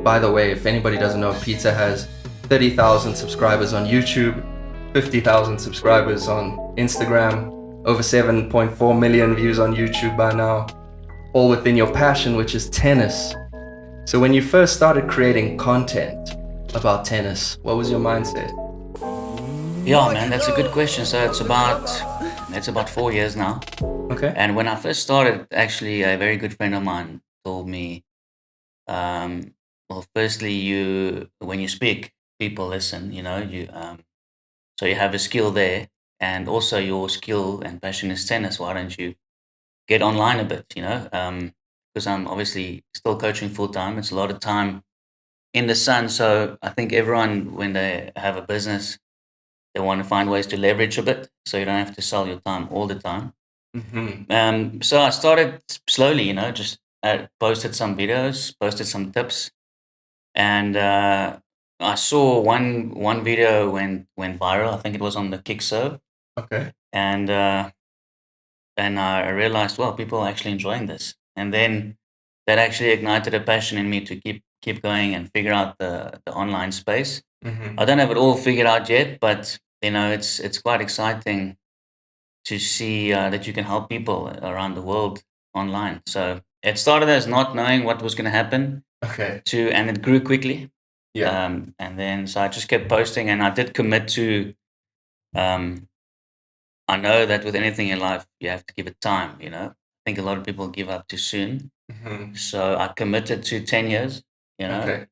by the way, if anybody doesn't know, Pieter has 30,000 subscribers on YouTube, 50,000 subscribers on Instagram, over 7.4 million views on YouTube by now, all within your passion, which is tennis. So when you first started creating content about tennis, what was your mindset? Yeah, man, that's a good question. So it's about 4 years now. Okay. And when I first started, actually, a very good friend of mine told me, well, firstly, when you speak, people listen. So you have a skill there, and also your skill and passion is tennis. Why don't you get online a bit? Because I'm obviously still coaching full time. It's a lot of time in the sun. So I think everyone, when they have a business, they want to find ways to leverage a bit, so you don't have to sell your time all the time. So I started slowly, just posted some videos, posted some tips, and I saw one video went viral. I think it was on the kick serve, Okay. and I realized, well, people are actually enjoying this, and then that actually ignited a passion in me to keep going and figure out the online space. I don't have it all figured out yet, but it's quite exciting to see that you can help people around the world online. So it started as not knowing what was going to happen, Okay. and it grew quickly. Yeah. And then so I just kept posting, and I did commit to. I know that with anything in life, you have to give it time. I think a lot of people give up too soon. So I committed to 10 years. Okay.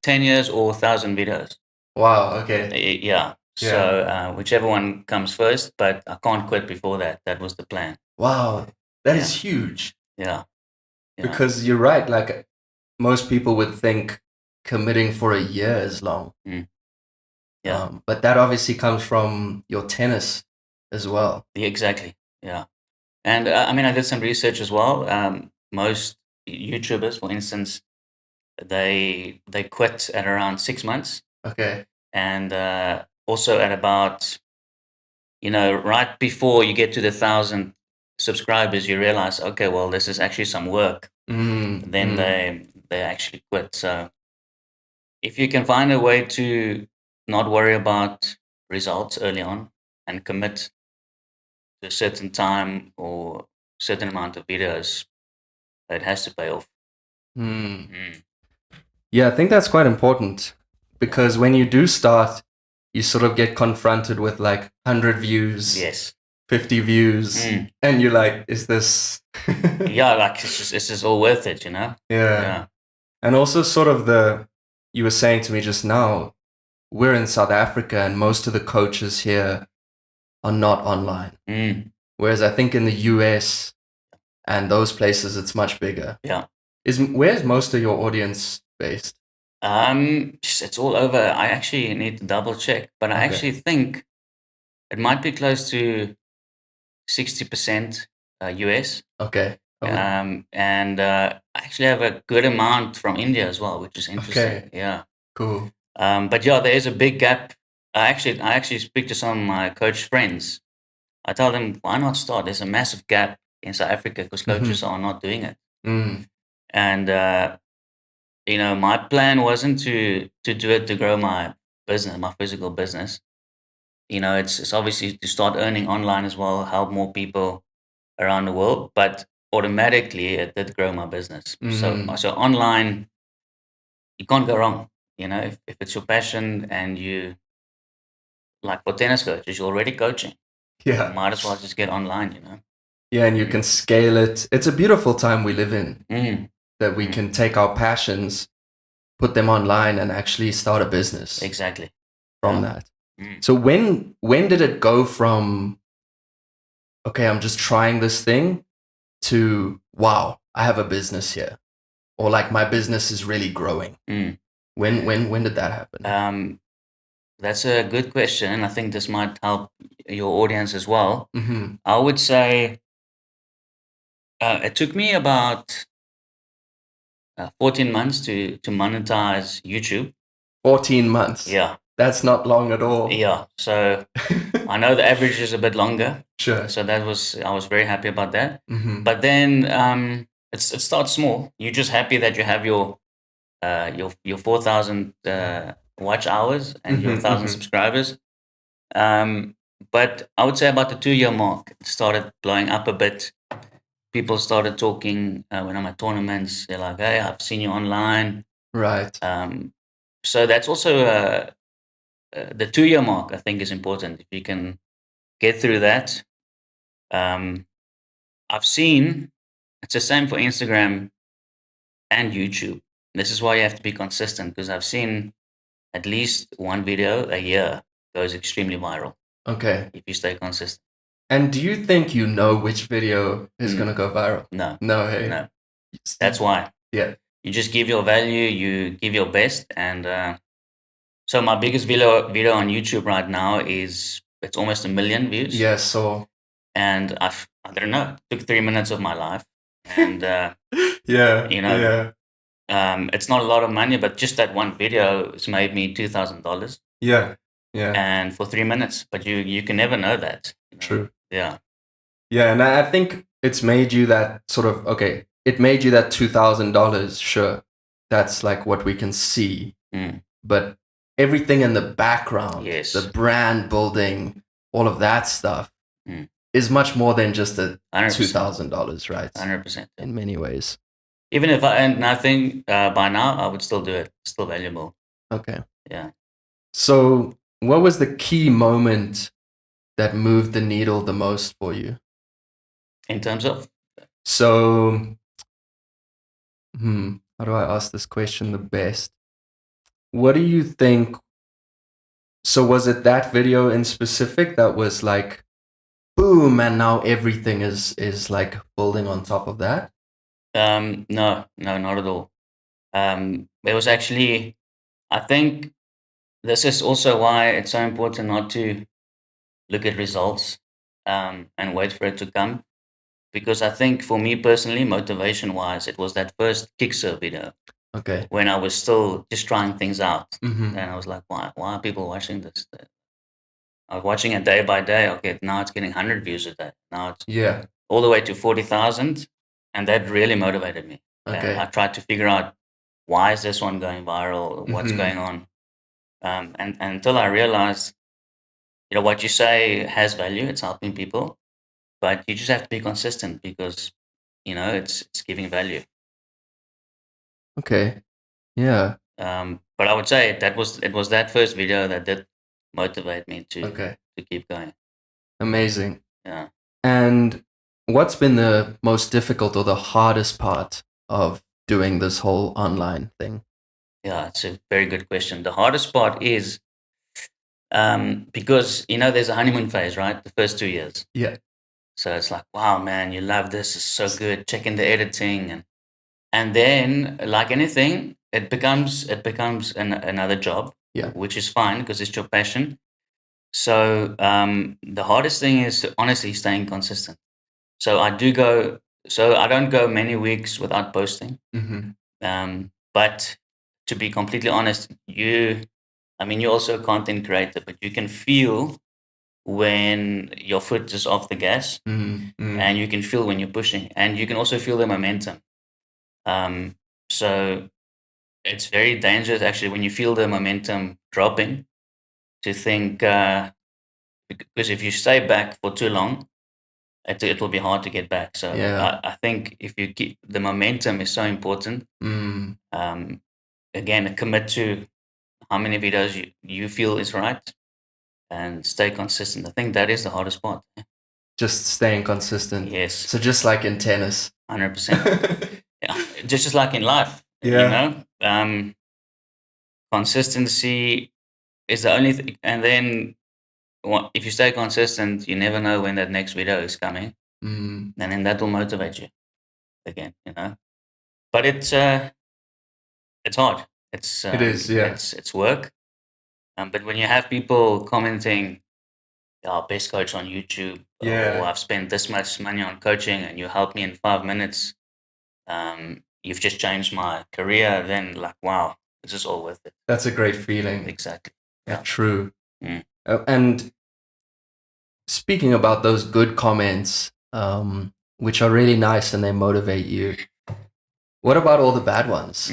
10 years or 1,000 videos. Wow. Okay. Yeah. So whichever one comes first, but I can't quit before that. That was the plan. Wow. That Yeah. is huge. Yeah. Because you're right. Like most people would think committing for a year is long. Yeah. But that obviously comes from your tennis as well. Yeah, exactly. Yeah. And I did some research as well. Most YouTubers, for instance, they quit at around 6 months, Okay. and also at about right before you get to the 1,000 subscribers, you realize, okay, well, this is actually some work. Then they actually quit. So if you can find a way to not worry about results early on and commit to a certain time or certain amount of videos, it has to pay off. Yeah, I think that's quite important because when you do start, you sort of get confronted with like 100 views, Yes. 50 views, and you're like, is this? Yeah, like it's just all worth it, Yeah. And also sort of you were saying to me just now, we're in South Africa and most of the coaches here are not online. Whereas I think in the US and those places, it's much bigger. Yeah. Where's most of your audience based? It's all over. I actually need to double check, but I actually think it might be close to 60% US. Okay. And I actually have a good amount from India as well, which is interesting. Okay. Yeah. Cool. But yeah, there is a big gap. I actually speak to some of my coach friends. I tell them, why not start? There's a massive gap in South Africa because coaches are not doing it. And my plan wasn't to do it to grow my business, my physical business. It's obviously to start earning online as well, help more people around the world, but automatically it did grow my business. So online, you can't go wrong. If it's your passion and you, like for tennis coaches, you're already coaching. Yeah. Might as well just get online, Yeah, and you can scale it. It's a beautiful time we live in that we can take our passions, put them online, and actually start a business. Exactly. From that. So when did it go from, okay, I'm just trying this thing to, wow, I have a business here, or like my business is really growing? When did that happen? That's a good question, and I think this might help your audience as well. I would say it took me about 14 months to monetize YouTube. 14 months? Yeah. That's not long at all. Yeah. So I know the average is a bit longer. Sure. So I was very happy about that. But then it starts small. You're just happy that you have your your 4,000 watch hours and your 1,000 subscribers. But I would say about the 2-year mark, it started blowing up a bit. People started talking when I'm at tournaments. They're like, "Hey, I've seen you online." Right. So that's also the 2-year mark. I think is important. If you can get through that, I've seen it's the same for Instagram and YouTube. This is why you have to be consistent because I've seen at least one video a year goes extremely viral Okay. if you stay consistent. And do you think you know which video is gonna go viral? No, No, hey. no. That's why. Yeah. You just give your value, you give your best, and so my biggest video on YouTube right now is it's almost 1 million views. Yeah, so And I don't know, it took 3 minutes of my life, and yeah, you know, yeah, it's not a lot of money, but just that one video has made me $2,000, yeah, yeah. and for 3 minutes. But you can never know that. You know? True. Yeah. Yeah, and I think it's made you that sort of okay. It made you that $2,000. Sure, that's like what we can see. But everything in the background, Yes. the brand building, all of that stuff is much more than just a 100%. $2,000, right? 100%. In many ways. Even if I think by now I would still do it. It's still valuable. Okay. Yeah. So, what was the key moment that moved the needle the most for you? In terms of? So, how do I ask this question the best? What do you think? So, was it that video in specific that was like, boom, and now everything is like building on top of that? No, not at all. It was actually, I think this is also why it's so important not to look at results and wait for it to come. Because I think for me personally, motivation wise, it was that first Kickser video. Okay. When I was still just trying things out. And I was like, why are people watching this? I was watching it day by day. Okay, now it's getting 100 views a day. Now it's all the way to 40,000. And that really motivated me. Okay. I tried to figure out why is this one going viral? What's going on? And until I realized, what you say has value. It's helping people. But you just have to be consistent because, it's giving value. Okay. Yeah. But I would say it was that first video that did motivate me to keep going. Amazing. Yeah. And what's been the most difficult or the hardest part of doing this whole online thing? Yeah, it's a very good question. The hardest part is because there's a honeymoon phase, right? The first 2 years. Yeah. So it's like, wow, man, you love this. It's so good. Checking the editing and then, like anything, it becomes another job. Yeah. Which is fine because it's your passion. So the hardest thing is honestly staying consistent. So I don't go many weeks without posting. But to be completely honest, you're also a content creator, but you can feel when your foot is off the gas, and you can feel when you're pushing, and you can also feel the momentum. So it's very dangerous actually when you feel the momentum dropping to think because if you stay back for too long, it will be hard to get back. So I think if you keep the momentum is so important. Again, commit to how many videos you feel is right and stay consistent. I think that is the hardest part. Just staying consistent. Yes. So just like in tennis. 100%. Yeah. Just like in life. Yeah. Consistency is the only thing. And then if you stay consistent, you never know when that next video is coming. And then that will motivate you again, But it's hard. It is, yeah. It's work. But when you have people commenting, best coach on YouTube, or I've spent this much money on coaching and you helped me in 5 minutes, you've just changed my career, then like, wow, this is all worth it. That's a great feeling. Exactly. Yeah, true. And speaking about those good comments, which are really nice and they motivate you, what about all the bad ones?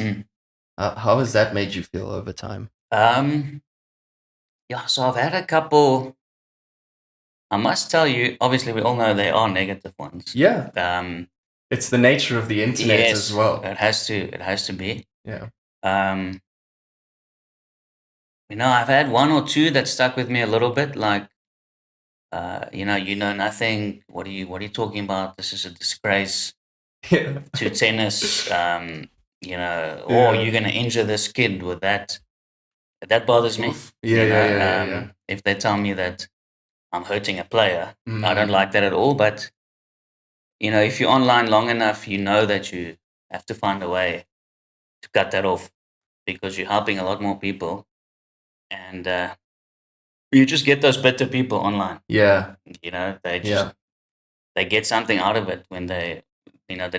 How has that made you feel over time? Um, yeah, so I've had a couple. I must tell you, obviously, we all know there are negative ones. Yeah, Um, it's the nature of the internet as yes, well. it has to. It has to be. Yeah. Um, I've had one or two that stuck with me a little bit. Like, you know nothing. What are you talking about? This is a disgrace Yeah. to tennis. Or Yeah. you're gonna injure this kid with that. That bothers me. Oof. Yeah, yeah, yeah, yeah, yeah. If they tell me that I'm hurting a player, I don't Mm, like that at all. But if you're online long enough, you know that you have to find a way to cut that off because you're helping a lot more people, and you just get those bitter people online. yeah, They yeah. they get something out of it when they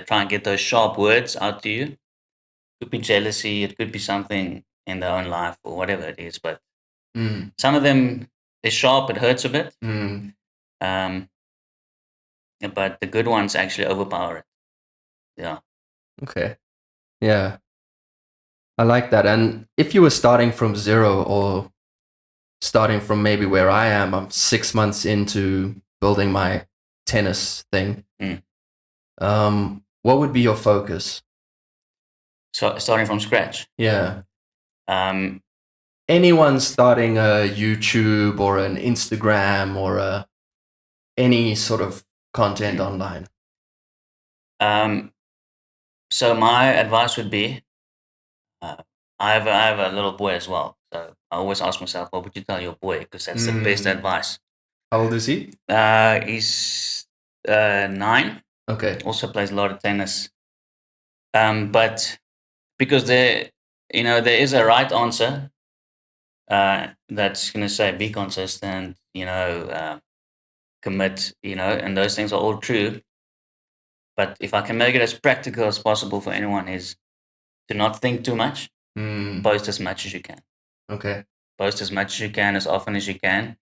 try and get those sharp words out to you. It could be jealousy, it could be something in their own life or whatever it is. But Mm, some of them is sharp, it hurts a bit. mm. Um, but the good ones actually overpower it. Yeah. Okay. Yeah, I like that. And if you were starting from zero or starting from maybe where I am, I'm 6 months into building my tennis thing. Mm. What would be your focus? So starting from scratch. Yeah. Um, Anyone starting a YouTube or an Instagram or any sort of content online. um, so my advice would be, uh, I have a little boy as well. So I always ask myself, what would you tell your boy? Because that's the best Mm, advice. how old is he? He's 9. Okay. Also plays a lot of tennis. But because there is a right answer that's going to say be consistent, commit, and those things are all true. But if I can make it as practical as possible for anyone, is to not think too much, Mm, post as much as you can. okay. Post as much as you can, as often as you can,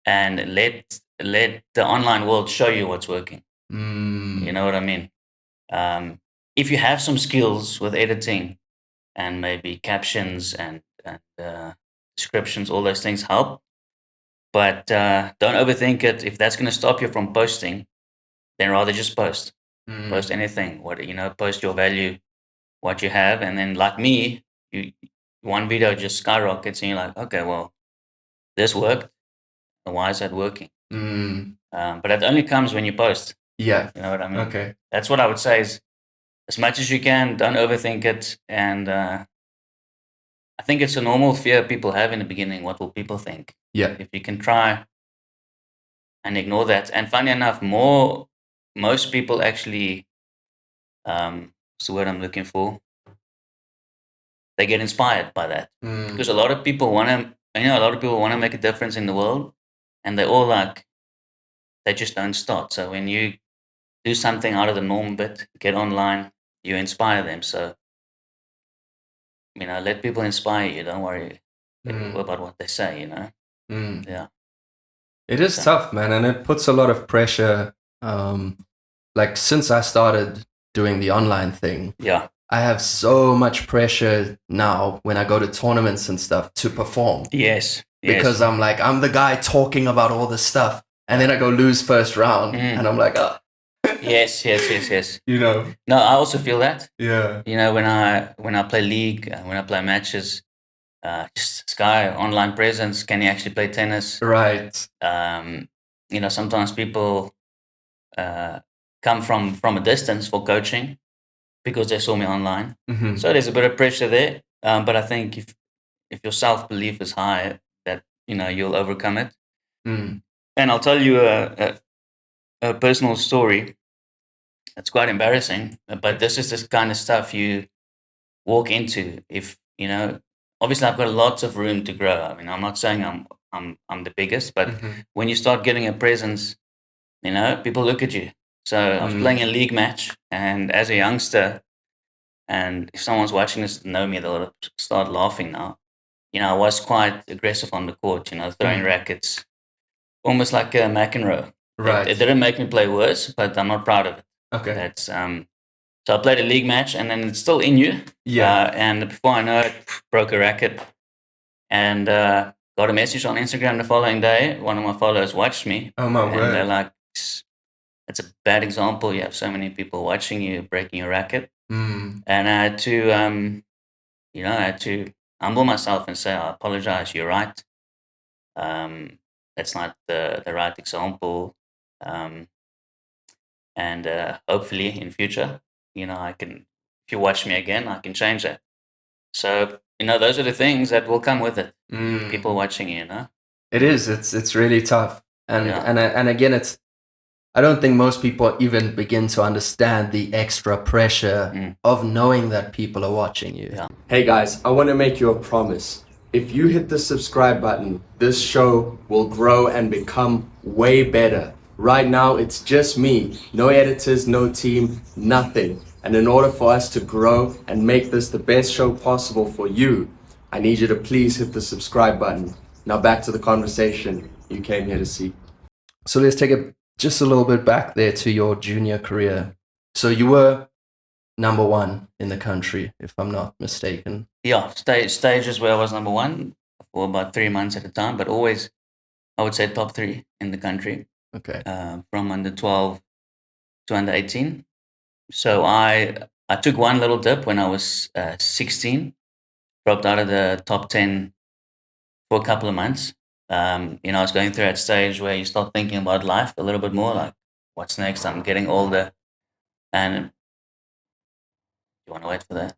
and let the online world show you what's working. You Mm, know what I mean? If you have some skills with editing and maybe captions and descriptions, all those things help. But don't overthink it. If that's going to stop you from posting, then rather just post. mm, Post anything. Post your value, what you have, and then like me, you one video just skyrockets, and you're like, okay, well, this worked. Why is that working? mm, But that only comes when you post. yeah. You know what I mean? Okay. That's what I would say is as much as you can, don't overthink it. And I think it's a normal fear people have in the beginning. What will people think? Yeah. If you can try and ignore that. And funny enough, most people actually, what's the word I'm looking for? They get inspired by that because Mm, a lot of people want to, a lot of people want to make a difference in the world, and they all like they just don't start. So when you do something out of the norm, bit get online, you inspire them. So let people inspire you. Don't worry mm, about what they say. mm. Yeah. It is So tough, man, and it puts a lot of pressure. Um, like since I started doing the online thing, yeah. I have so much pressure now when I go to tournaments and stuff to perform Yes. because Yes. I'm like, I'm the guy talking about all this stuff. And then I go lose first round and Mm. I'm like, oh, Yes. Yes. Yes. Yes. you know, No, I also feel that. yeah, When I play league, when I play matches, just Sky online presence. Can you actually play tennis? right. Um, sometimes people uh, come from a distance for coaching because they saw me online. Hmm. So there's a bit of pressure there. But I think if your self belief is high, that you'll overcome it. Mm. And I'll tell you a personal story. It's quite embarrassing, but this is the kind of stuff you walk into. If obviously I've got lots of room to grow. I mean, I'm not saying I'm the biggest, but Hmm. when you start getting a presence, people look at you. So I was Mm. playing a league match, and as a youngster, and if someone's watching this know me, they'll start laughing now. I was quite aggressive on the court, throwing Mm. rackets, almost like a McEnroe. It Right. didn't make me play worse, but I'm not proud of it. Okay. That's So I played a league match, and then it's still in you. Yeah. And before I know it, broke a racket, and got a message on Instagram the following day. One of my followers watched me, Oh my and they're word. like, "It's a bad example. You have so many people watching you breaking a racket." Mm. And I had to, I had to humble myself and say, "I apologize. You're right. That's not the right example." Um, and hopefully in future, I can. If you watch me again, I can change that. So those are the things that will come with it. Mm. People watching you, It is. It's really tough. And Yeah. and again, I don't think most people even begin to understand the extra pressure Mm. of knowing that people are watching you. Yeah. Hey guys, I want to make you a promise. If you hit the subscribe button, this show will grow and become way better. Right now, it's just me. No editors, no team, nothing. And in order for us to grow and make this the best show possible for you, I need you to please hit the subscribe button. Now back to the conversation you came here to see. So let's take it just a little bit back there to your junior career. So you were number one in the country, if I'm not mistaken. Yeah, stages where I was number one for about 3 months at a time, but always, I would say, top three in the country, Okay. from under 12 to under 18. So I took one little dip when I was 16, dropped out of the top 10 for a couple of months. I was going through that stage where you start thinking about life a little bit more, like what's next? I'm getting older, and you want to wait for that.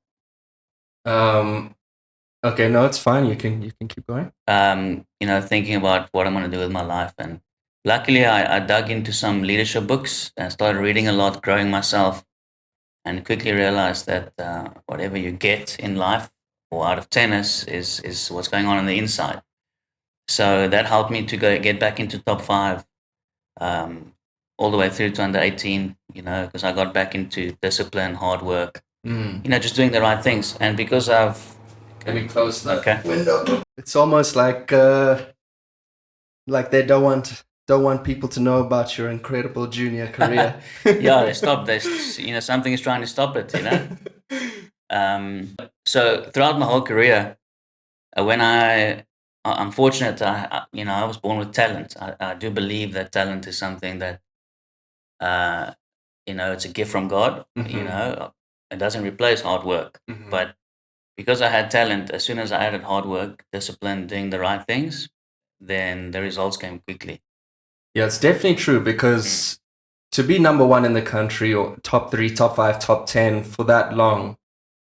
Okay, no, it's fine. You can keep going. Thinking about what I'm going to do with my life. And luckily, I dug into some leadership books and started reading a lot, growing myself, and quickly realized that whatever you get in life or out of tennis is what's going on the inside. So that helped me to get back into top five, um, all the way through to under 18, because I got back into discipline, hard work, just doing the right things. And because I've. Let me close the Okay. window. It's almost like they don't want people to know about your incredible junior career. Yeah, they stopped. Something is trying to stop it. So throughout my whole career, I'm fortunate. I was born with talent. I do believe that talent is something that, it's a gift from God. It doesn't replace hard work, but because I had talent, as soon as I added hard work, discipline, doing the right things, then the results came quickly. Yeah, it's definitely true because to be number one in the country or top three, top five, top 10 for that long,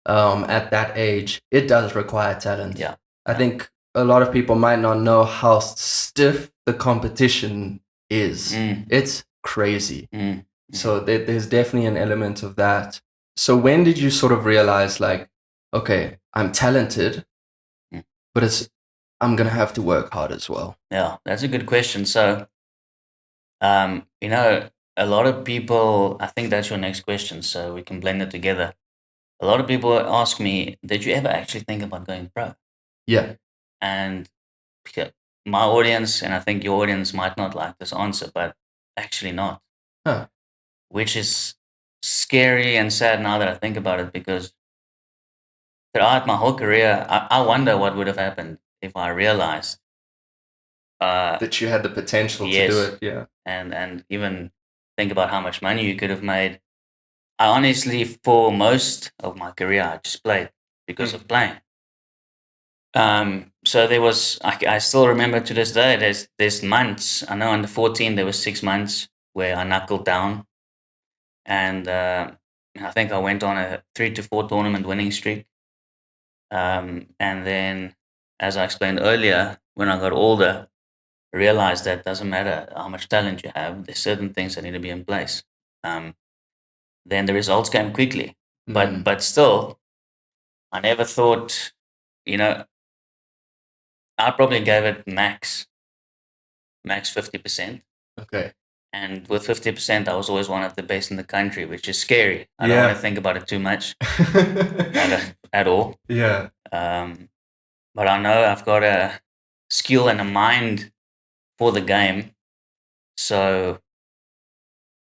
at that age, it does require talent. Yeah. I think a lot of people might not know how stiff the competition is. It's crazy. So there's definitely an element of that. So when did you sort of realize, like, okay, I'm talented, but I'm gonna have to work hard as well? Yeah, that's a good question. So, a lot of people, I think that's your next question, so we can blend it together. A lot of people ask me, did you ever actually think about going pro? Yeah. And my audience, and I think your audience might not like this answer, but actually not. Huh. Which is scary and sad now that I think about it, because throughout my whole career, I wonder what would have happened if I realized that you had the potential to do it. Yeah. And even think about how much money you could have made. I honestly, for most of my career, I just played because of playing. So there was, I still remember to this day, there's months. I know under 14, there was 6 months where I knuckled down. And I think I went on a 3 to 4 tournament winning streak. And then, as I explained earlier, when I got older, I realized that doesn't matter how much talent you have, there's certain things that need to be in place. Then the results came quickly. But still, I never thought, I probably gave it max 50%. Okay. And with 50%, I was always one of the best in the country, which is scary. I don't want to think about it too much at all. Yeah. But I know I've got a skill and a mind for the game. So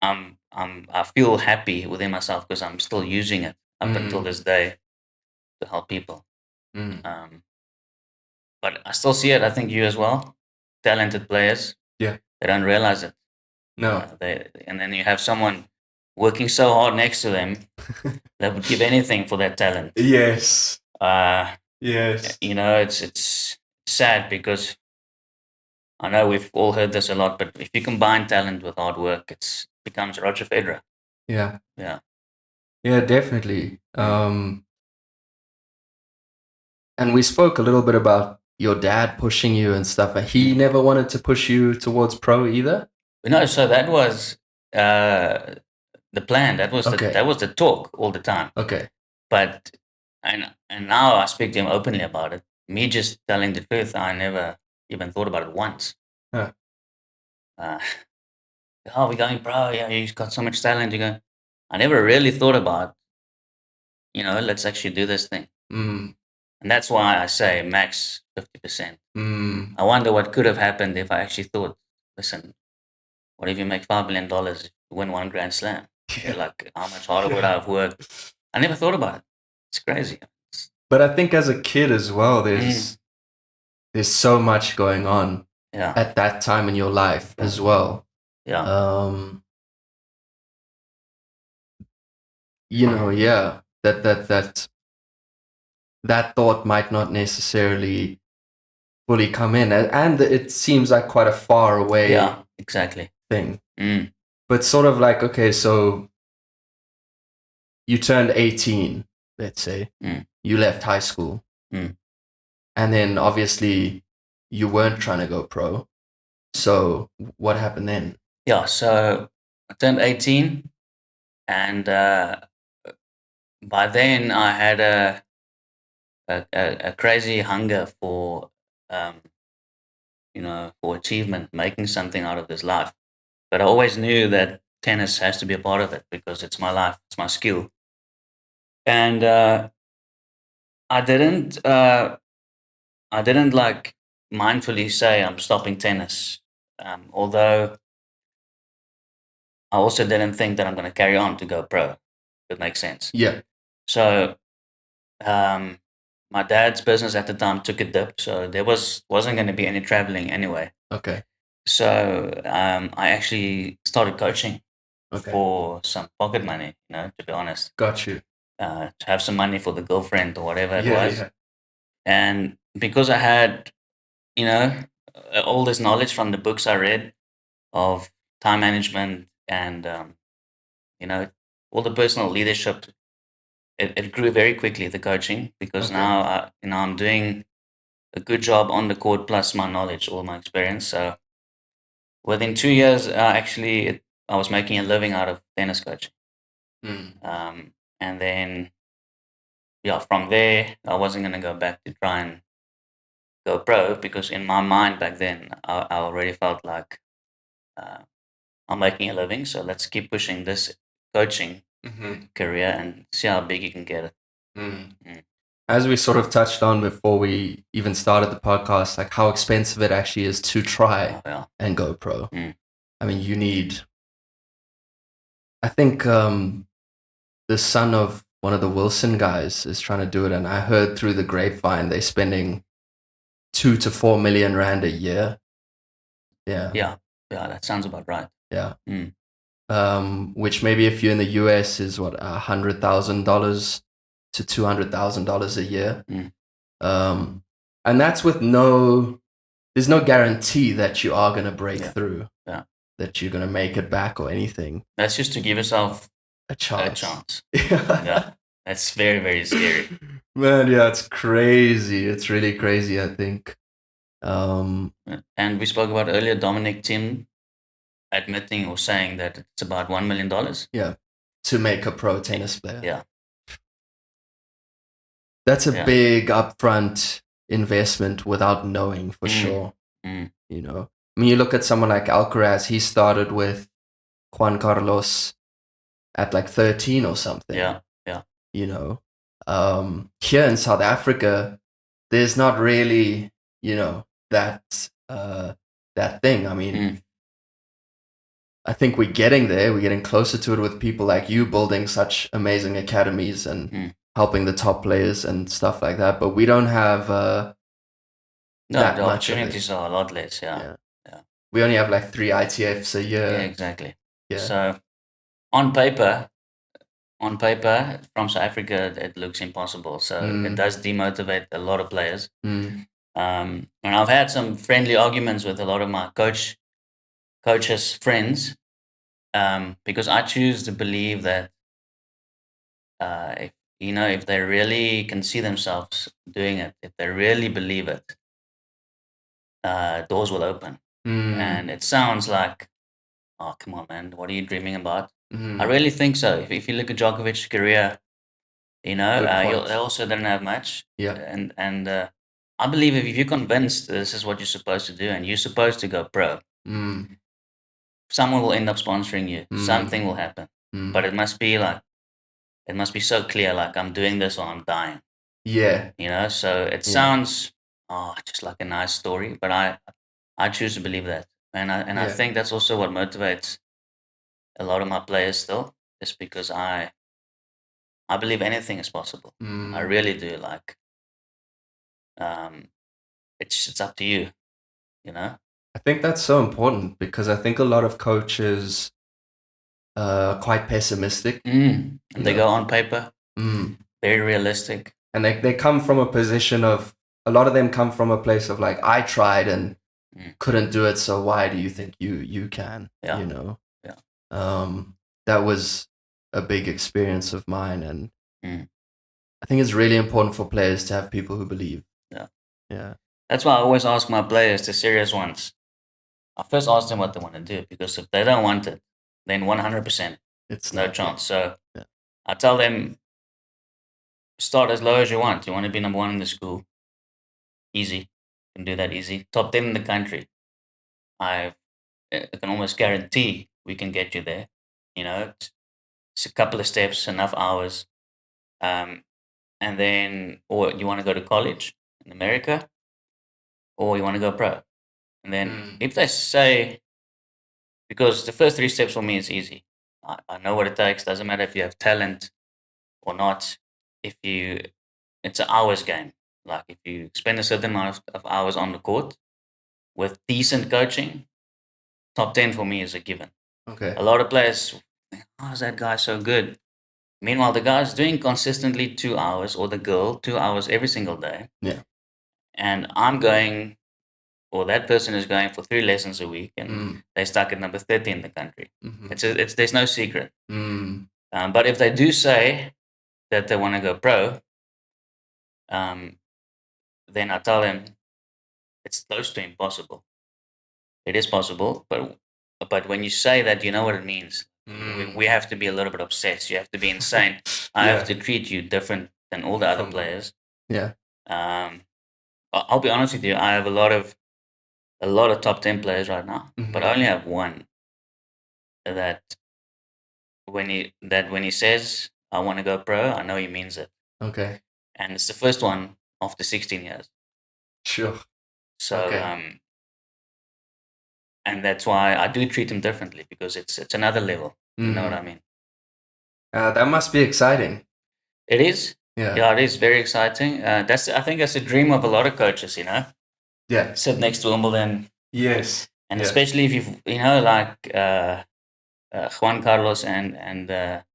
I'm I feel happy within myself because I'm still using it up until this day to help people. Um, but I still see it. I think you as well. Talented players. Yeah. They don't realize it. No. And then you have someone working so hard next to them that would give anything for that talent. Yes. Uh, Yes. you know, it's sad because I know we've all heard this a lot, but if you combine talent with hard work, it becomes Roger Federer. Yeah. Yeah. Yeah, definitely. And we spoke a little bit about your dad pushing you and stuff. And he never wanted to push you towards pro either? No, so that was the plan. That was Okay. that was the talk all the time. Okay. But and now I speak to him openly about it. Me just telling the truth, I never even thought about it once. Huh. Oh, we're going pro. Yeah, he's got so much talent. You go. I never really thought about, let's actually do this thing. And that's why I say max 50%. I wonder what could have happened if I actually thought, listen, what if you make $5 million, win one Grand Slam? Yeah. Like, how much harder would I have worked? I never thought about it. It's crazy. But I think as a kid as well, there's so much going on at that time in your life as well. Yeah. That thought might not necessarily fully come in, and it seems like quite a far away exactly thing. But sort of like, okay, so you turned 18, let's say. You left high school. And then obviously you weren't trying to go pro. So what happened then? Yeah, so I turned 18, and by then I had a crazy hunger for, for achievement, making something out of this life. But I always knew that tennis has to be a part of it because it's my life, it's my skill. And I didn't like mindfully say I'm stopping tennis, although I also didn't think that I'm going to carry on to go pro. If it makes sense. Yeah. So my dad's business at the time took a dip, so there wasn't going to be any traveling anyway. Okay. So I actually started coaching for some pocket money, to be honest. Got you. To have some money for the girlfriend or whatever it was. Yeah. And because I had, all this knowledge from the books I read of time management and, all the personal leadership, it grew very quickly, the coaching, because now, I'm doing a good job on the court plus my knowledge, all my experience. So within 2 years, I was making a living out of tennis coaching. And then, from there, I wasn't going to go back to try and go pro because in my mind back then, I already felt like I'm making a living. So let's keep pushing this coaching career and see how big you can get it. As we sort of touched on before we even started the podcast, like how expensive it actually is to try and go pro. I mean, you need, I think the son of one of the Wilson guys is trying to do it. And I heard through the grapevine, they're spending 2 to 4 million rand a year. Yeah, that sounds about right. Yeah. Which maybe if you're in the US is what, $100,000 to $200,000 a year. And that's with there's no guarantee that you are going to break through, that you're going to make it back or anything. That's just to give yourself a chance. Yeah. That's very, very scary. Man, yeah, it's crazy. It's really crazy, I think. And we spoke about earlier, Dominic Thiem admitting or saying that it's about $1 million. Yeah, to make a pro tennis player. Yeah. That's a big upfront investment without knowing for sure. You know, I mean, you look at someone like Alcaraz, he started with Juan Carlos at like 13 or something. Yeah. You know, here in South Africa, there's not really, that thing. I mean, I think we're getting there. We're getting closer to it with people like you building such amazing academies and Mm. helping the top players and stuff like that. But we don't have No, that the much of it. opportunities are a lot less. Yeah, Yeah. yeah, We only have like 3 ITFs a yeah, year. exactly. Yeah. So on paper, from South Africa, it looks impossible. So it Mm, does demotivate a lot of players. mm, And I've had some friendly arguments with a lot of my coaches friends, because I choose to believe that, if if they really can see themselves doing it, if they really believe it, doors will open. mm, And it sounds like, oh, come on, man, what are you dreaming about? I mm. really think so. If you look at Djokovic's career, Good he point. also didn't have much, Yeah. and I believe if you're convinced this is what you're supposed to do and you're supposed to go pro, Mm, someone will end up sponsoring you. mm, Something will happen, but mm. it must be so clear, like I'm doing this or I'm dying. Yeah. So it Yeah. sounds, just like a nice story, but I choose to believe that, and I Yeah. think that's also what motivates a lot of my players still, is because I believe anything is possible. I Mm. really do. Like, um, it's up to you. You know. I think that's so important because I think a lot of coaches are quite pessimistic, And you they go know. on paper, Mm. very realistic. And they come from a position of, a lot of them come from a place of like, I tried and Mm, couldn't do it, so why do you think you can, yeah, you know? yeah. That was a big experience of mine, and Mm, I think it's really important for players to have people who believe. yeah. Yeah. That's why I always ask my players, the serious ones. I first ask them what they want to do, because if they don't want it, then 100% It's no not, yeah. chance. So Yeah. I tell them, start as low as you want. You want to be number one in the school, easy. You can do that easy. Top 10 in the country. I can almost guarantee we can get you there. It's a couple of steps, enough hours. Um, and then, or you want to go to college in America, or you want to go pro. And then Mm. if they say, because the first three steps for me is easy. I know what it takes. Doesn't matter if you have talent or not. If you, it's an hours game. Like if you spend a certain amount of hours on the court with decent coaching, top 10 for me is a given. Okay. A lot of players, how is that guy so good? Meanwhile, the guy's doing consistently 2 hours, or the girl 2 hours every single day, Yeah. and I'm going, or that person is going for 3 lessons a week, and Mm. they're stuck at number 30 in the country. Mm-hmm. It's there's no secret. Mm. But if they do say that they want to go pro, um, then I tell them it's close to impossible. It is possible, but when you say that, you know what it means. We Mm. have to be a little bit obsessed. You have to be insane. I have Yeah. to treat you different than all the other From players. yeah. Um, I'll be honest with you. I have a lot of top 10 players right now, but I Mm-hmm. only have one that when he says I want to go pro, I know he means it, Okay. and it's the first one after 16 years. Sure. So, Okay. and that's why I do treat him differently, because it's another level. You know what I Mm. mean? That must be exciting. It is. Yeah. Yeah, it is very exciting. I think that's a dream of a lot of coaches. Yeah. Sit next to Wimbledon, Yes. and Yeah. especially if like Juan Carlos and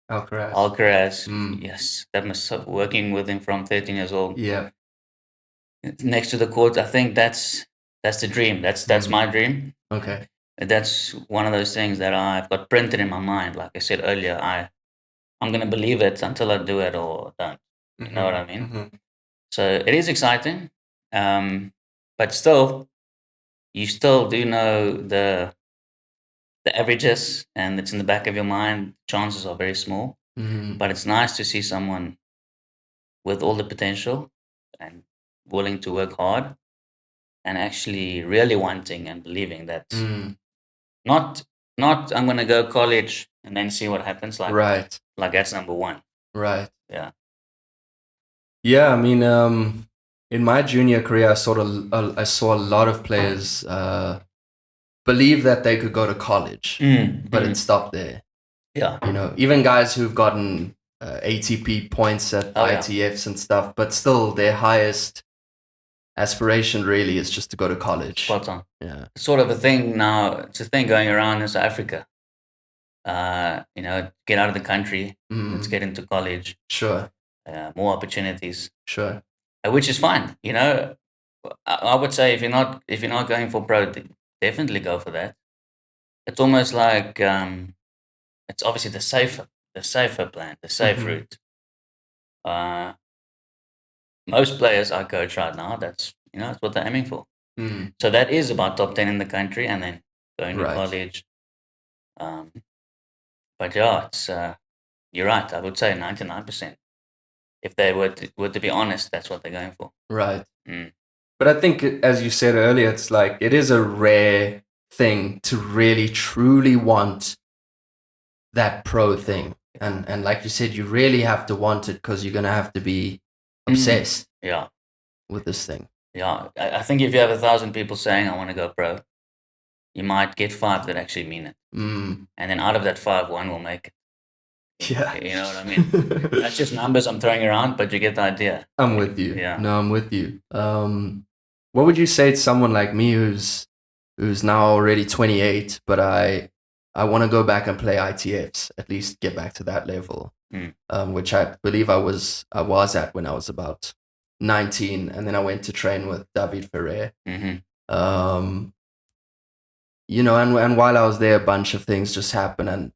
Alcaraz. Alcaraz. Mm. Yes, that must working with him from 13 years old Yeah. next to the court. I think that's the dream. That's Mm. my dream. Okay. That's one of those things that I've got printed in my mind. Like I said earlier, I'm gonna believe it until I do it or don't. You know what Mm-hmm. I mean? Mm-hmm. So it is exciting, but still, you still do know the averages, and it's in the back of your mind. Chances are very small, Mm-hmm. but it's nice to see someone with all the potential and willing to work hard, and actually really wanting and believing that, Mm. not not I'm gonna go college and then see what happens. Like Right. like that's number one. Right. Yeah. Yeah. I mean, in my junior career, I saw a lot of players believe that they could go to college, but it Mm. stopped there. Yeah. You know, even guys who've gotten ATP points at Oh, yeah. ITFs and stuff, but still their highest aspiration really is just to go to college. Spot on. Yeah. It's sort of a thing now. It's a thing going around in South Africa. You know, get out of the country. Let's get into college. Sure. More opportunities. Sure. Which is fine. You know, I would say if you're not going for pro, definitely go for that. It's almost like it's obviously the safer plan, the safe route. Most players I coach right now, that's what they're aiming for. So that is about top 10 in the country, and then going to college. But yeah, it's you're right. I would say 99%. If they were to be honest, that's what they're going for. Right. But I think, as you said earlier, it's like it is a rare thing to really truly want that pro thing. And like you said, you really have to want it because you're going to have to be obsessed Yeah. with this thing. Yeah. I think if you have 1,000 people saying, I want to go pro, you might get 5 that actually mean it. And then out of that 5, 1 will make it. Yeah. You know what I mean? That's just numbers I'm throwing around, but you get the idea. I'm with you. Yeah. No, I'm with you. What would you say to someone like me who's now already 28, but I want to go back and play ITFs, at least get back to that level, which I believe I was at when I was about 19, and then I went to train with David Ferrer. You know, and while I was there, a bunch of things just happened, and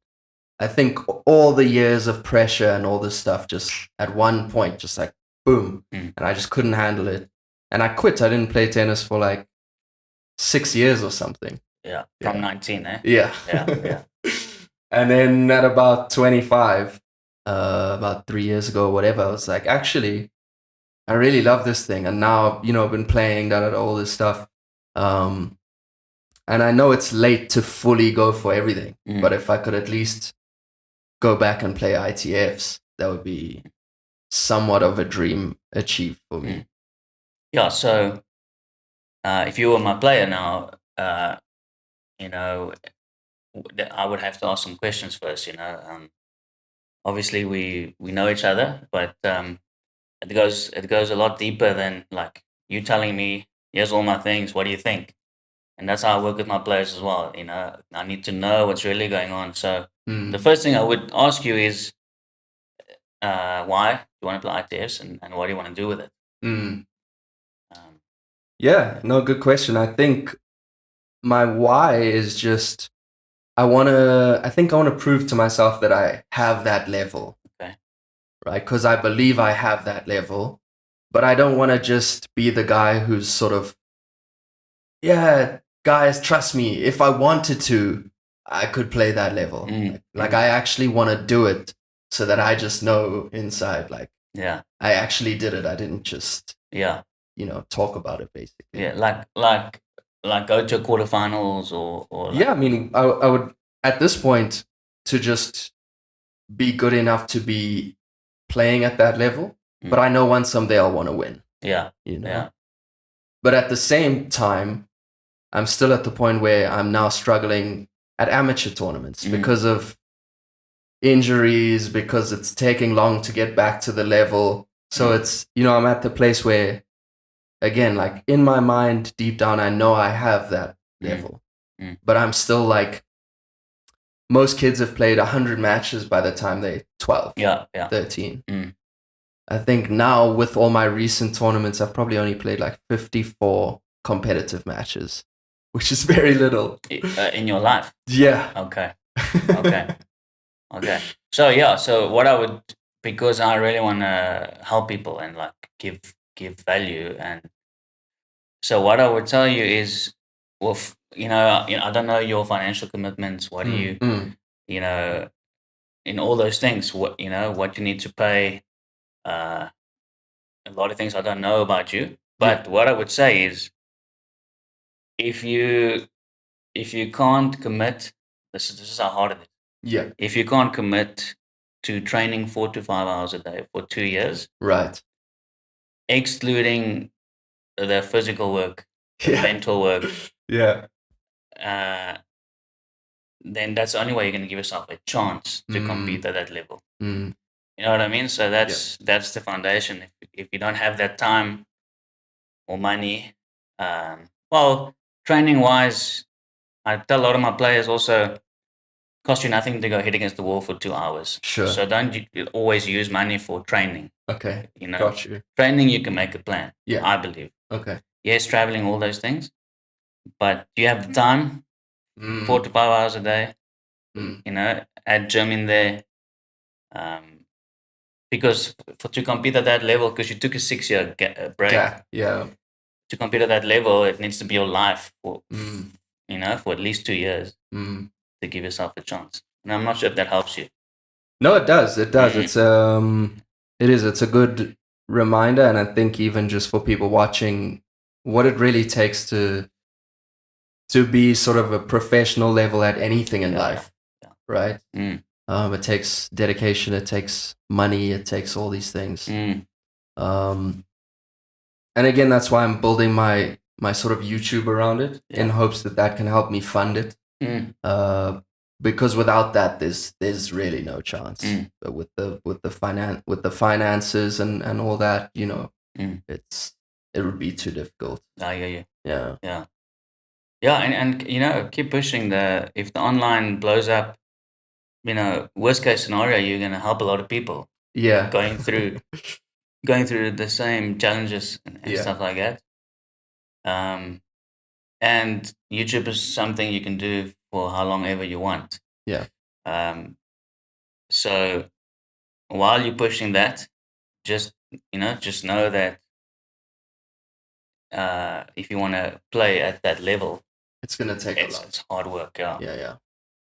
I think all the years of pressure and all this stuff just at one point just like boom, and I just couldn't handle it, and I quit. I didn't play tennis for like 6 years or something. Yeah, from 19, eh? Yeah. And then at about 25, about 3 years ago or whatever, I was like, actually, I really love this thing. And now, you know, I've been playing all this stuff. And I know it's late to fully go for everything, but if I could at least go back and play ITFs, that would be somewhat of a dream achieved for me. Yeah, so if you were my player now, you know, I would have to ask some questions first, you know. Obviously, we know each other, but it goes a lot deeper than like you telling me, here's all my things, what do you think? And that's how I work with my players as well. You know, I need to know what's really going on. So the first thing I would ask you is, why do you want to play ITFs, and what do you want to do with it? Yeah, no, good question. I think my why is just I want to prove to myself that I have that level. Okay. Right? Because I believe I have that level, but I don't want to just be the guy who's sort of, yeah, guys, trust me, if I wanted to, I could play that level. Like I actually want to do it so that I just know inside, like, yeah, I actually did it. I didn't just, yeah, you know, talk about it basically. Yeah, like go to quarterfinals or like, yeah, I mean, I would at this point to just be good enough to be playing at that level, but I know once someday I'll want to win. Yeah, you know. Yeah. But at the same time, I'm still at the point where I'm now struggling at amateur tournaments because of injuries, because it's taking long to get back to the level. So it's, you know, I'm at the place where, again, like in my mind, deep down, I know I have that level, but I'm still like, most kids have played 100 matches by the time they're 12, 13. I think now with all my recent tournaments, I've probably only played like 54 competitive matches, which is very little. In your life? Yeah. Okay. Okay. So what I would, because I really want to help people and like give value, and so what I would tell you is, well, you know, I don't know your financial commitments. What do you, you know, in all those things, what you need to pay. A lot of things I don't know about you, but what I would say is, if you can't commit, this is how hard it is. Yeah. If you can't commit to training 4 to 5 hours a day for 2 years, right, excluding the physical work, the mental work, yeah, then that's the only way you're going to give yourself a chance to compete Mm, at that level. mm, You know what I mean? So yeah, that's the foundation. If you don't have that time or money, well, training wise, I tell a lot of my players also cost you nothing to go hit against the wall for 2 hours. sure. So don't always use money for training. Okay, You know, got you. training you can make a plan. Yeah, I believe. okay. Yes, traveling, all those things, but do you have the time? Mm, 4 to 5 hours a day. mm, You know, add gym in there. Um, because to compete at that level, because you took a 6 year break, yeah. to compete at that level, it needs to be your life for Mm, for at least 2 years mm. to give yourself a chance. And I'm not sure if that helps you. No, it does. It does. Mm, It is. It's a good reminder, and I think even just for people watching, what it really takes to be sort of a professional level at anything in yeah, life, yeah, right? mm, It takes dedication. It takes money. It takes all these things. mm, Um, and again, that's why I'm building my sort of YouTube around it in yeah, hopes that that can help me fund it. mm, Because without that, there's really no chance. mm, But with the finances and all that, mm. it would be too difficult. I hear you. Yeah, Yeah, yeah, and keep pushing the. If the online blows up, worst case scenario, you're gonna help a lot of people yeah, going through the same challenges and yeah, stuff like that. Um, and YouTube is something you can do for how long ever you want. yeah. Um, so while you're pushing that, just just know that if you want to play at that level, It's gonna take a lot. it's hard work. Yeah, Yeah, yeah,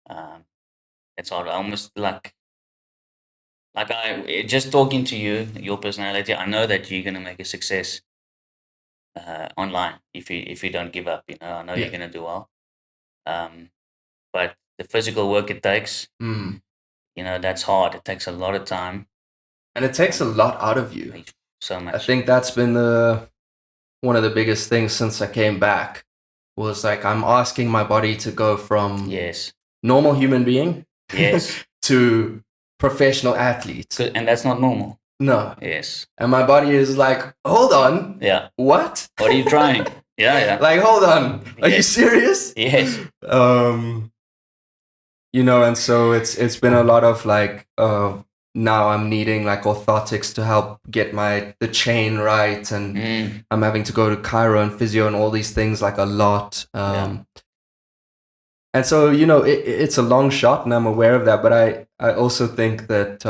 um, it's hard. Almost like just talking to you, your personality. I know that you're gonna make a success online if you don't give up. I know you're yeah. gonna do well. Um, but the physical work it takes, Mm. that's hard. It takes a lot of time. And it takes a Um, lot out of you. so I much. think that's been the one of the biggest things since I came back was like I'm asking my body to go from Yes. normal human being Yes. to professional athlete. And that's not normal. No. Yes. And my body is like, hold on. Yeah. What? What are you trying? Yeah, yeah. Like, hold on. Are you Yes. serious? Yes. And so it's been a lot of like, now I'm needing like orthotics to help get the chain right, and I'm having to go to chiro and physio and all these things like a lot. Yeah. And so it's a long shot, and I'm aware of that. But I also think that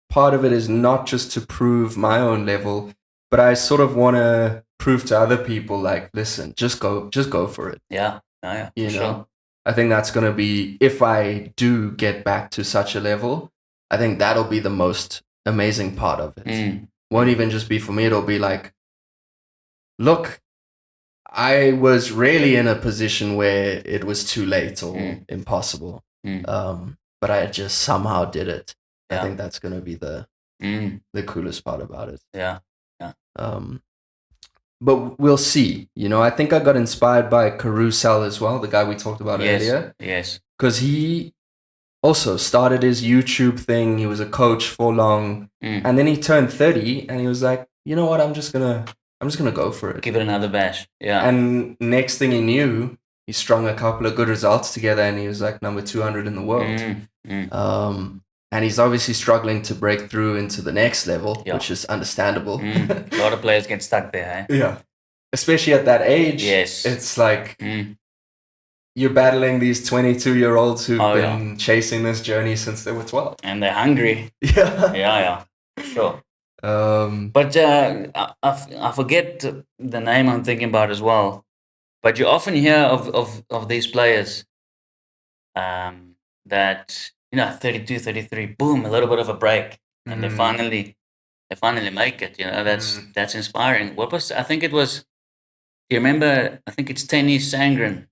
part of it is not just to prove my own level, but I sort of want to prove to other people, like, listen, just go for it. Yeah. Oh, yeah. For sure. I think that's going to be, if I do get back to such a level, I think that'll be the most amazing part of it. Won't even just be for me. It'll be like, look, I was really in a position where it was too late or impossible. But I just somehow did it. I think that's going to be the coolest part about it. Yeah. Yeah. But we'll see. I think I got inspired by Carousel as well, the guy we talked about earlier. Yes. Because he also started his YouTube thing. He was a coach for long. And then he turned 30 and he was like, you know what, I'm just gonna go for it. Give it another bash. Yeah. And next thing he knew, he strung a couple of good results together and he was like number 200 in the world. And he's obviously struggling to break through into the next level, which is understandable. A lot of players get stuck there, eh? Yeah. Especially at that age. Yes. It's like you're battling these 22-year-olds who've been chasing this journey since they were 12. And they're hungry. Yeah. Yeah. Sure. But But I forget the name I'm thinking about as well. But you often hear of these players that 32, 33, boom, a little bit of a break, and they finally make it. That's inspiring. What was I think it was? Do you remember? I think it's Tennis Sangren.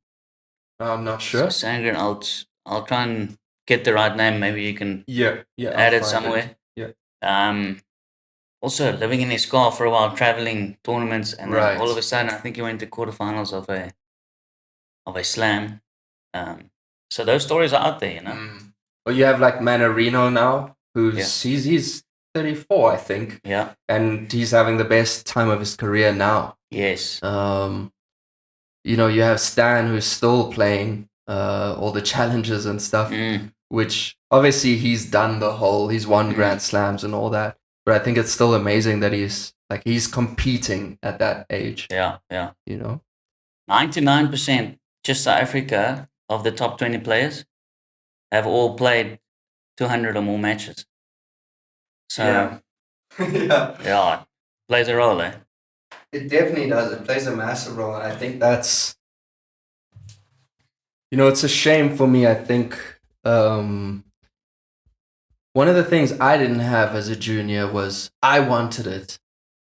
I'm not sure. Sangren. I'll try and get the right name. Maybe you can add it somewhere. Yeah. Also living in his car for a while, traveling tournaments, and then all of a sudden, I think he went to quarterfinals of a of a slam. So those stories are out there, you know. Well, you have like Manarino now, who's Yeah. he's 34, I think, Yeah. and he's having the best time of his career now. Yes. You know, you have Stan, who's still playing all the challenges and stuff, which obviously he's won Grand Slams and all that. But I think it's still amazing that he's competing at that age. Yeah, yeah. You know, 99% just South Africa of the top 20 players have all played 200 or more matches. So yeah, yeah, plays a role, eh? It definitely does. It plays a massive role, and I think that's, you know, it's a shame for me. I think one of the things I didn't have as a junior was I wanted it.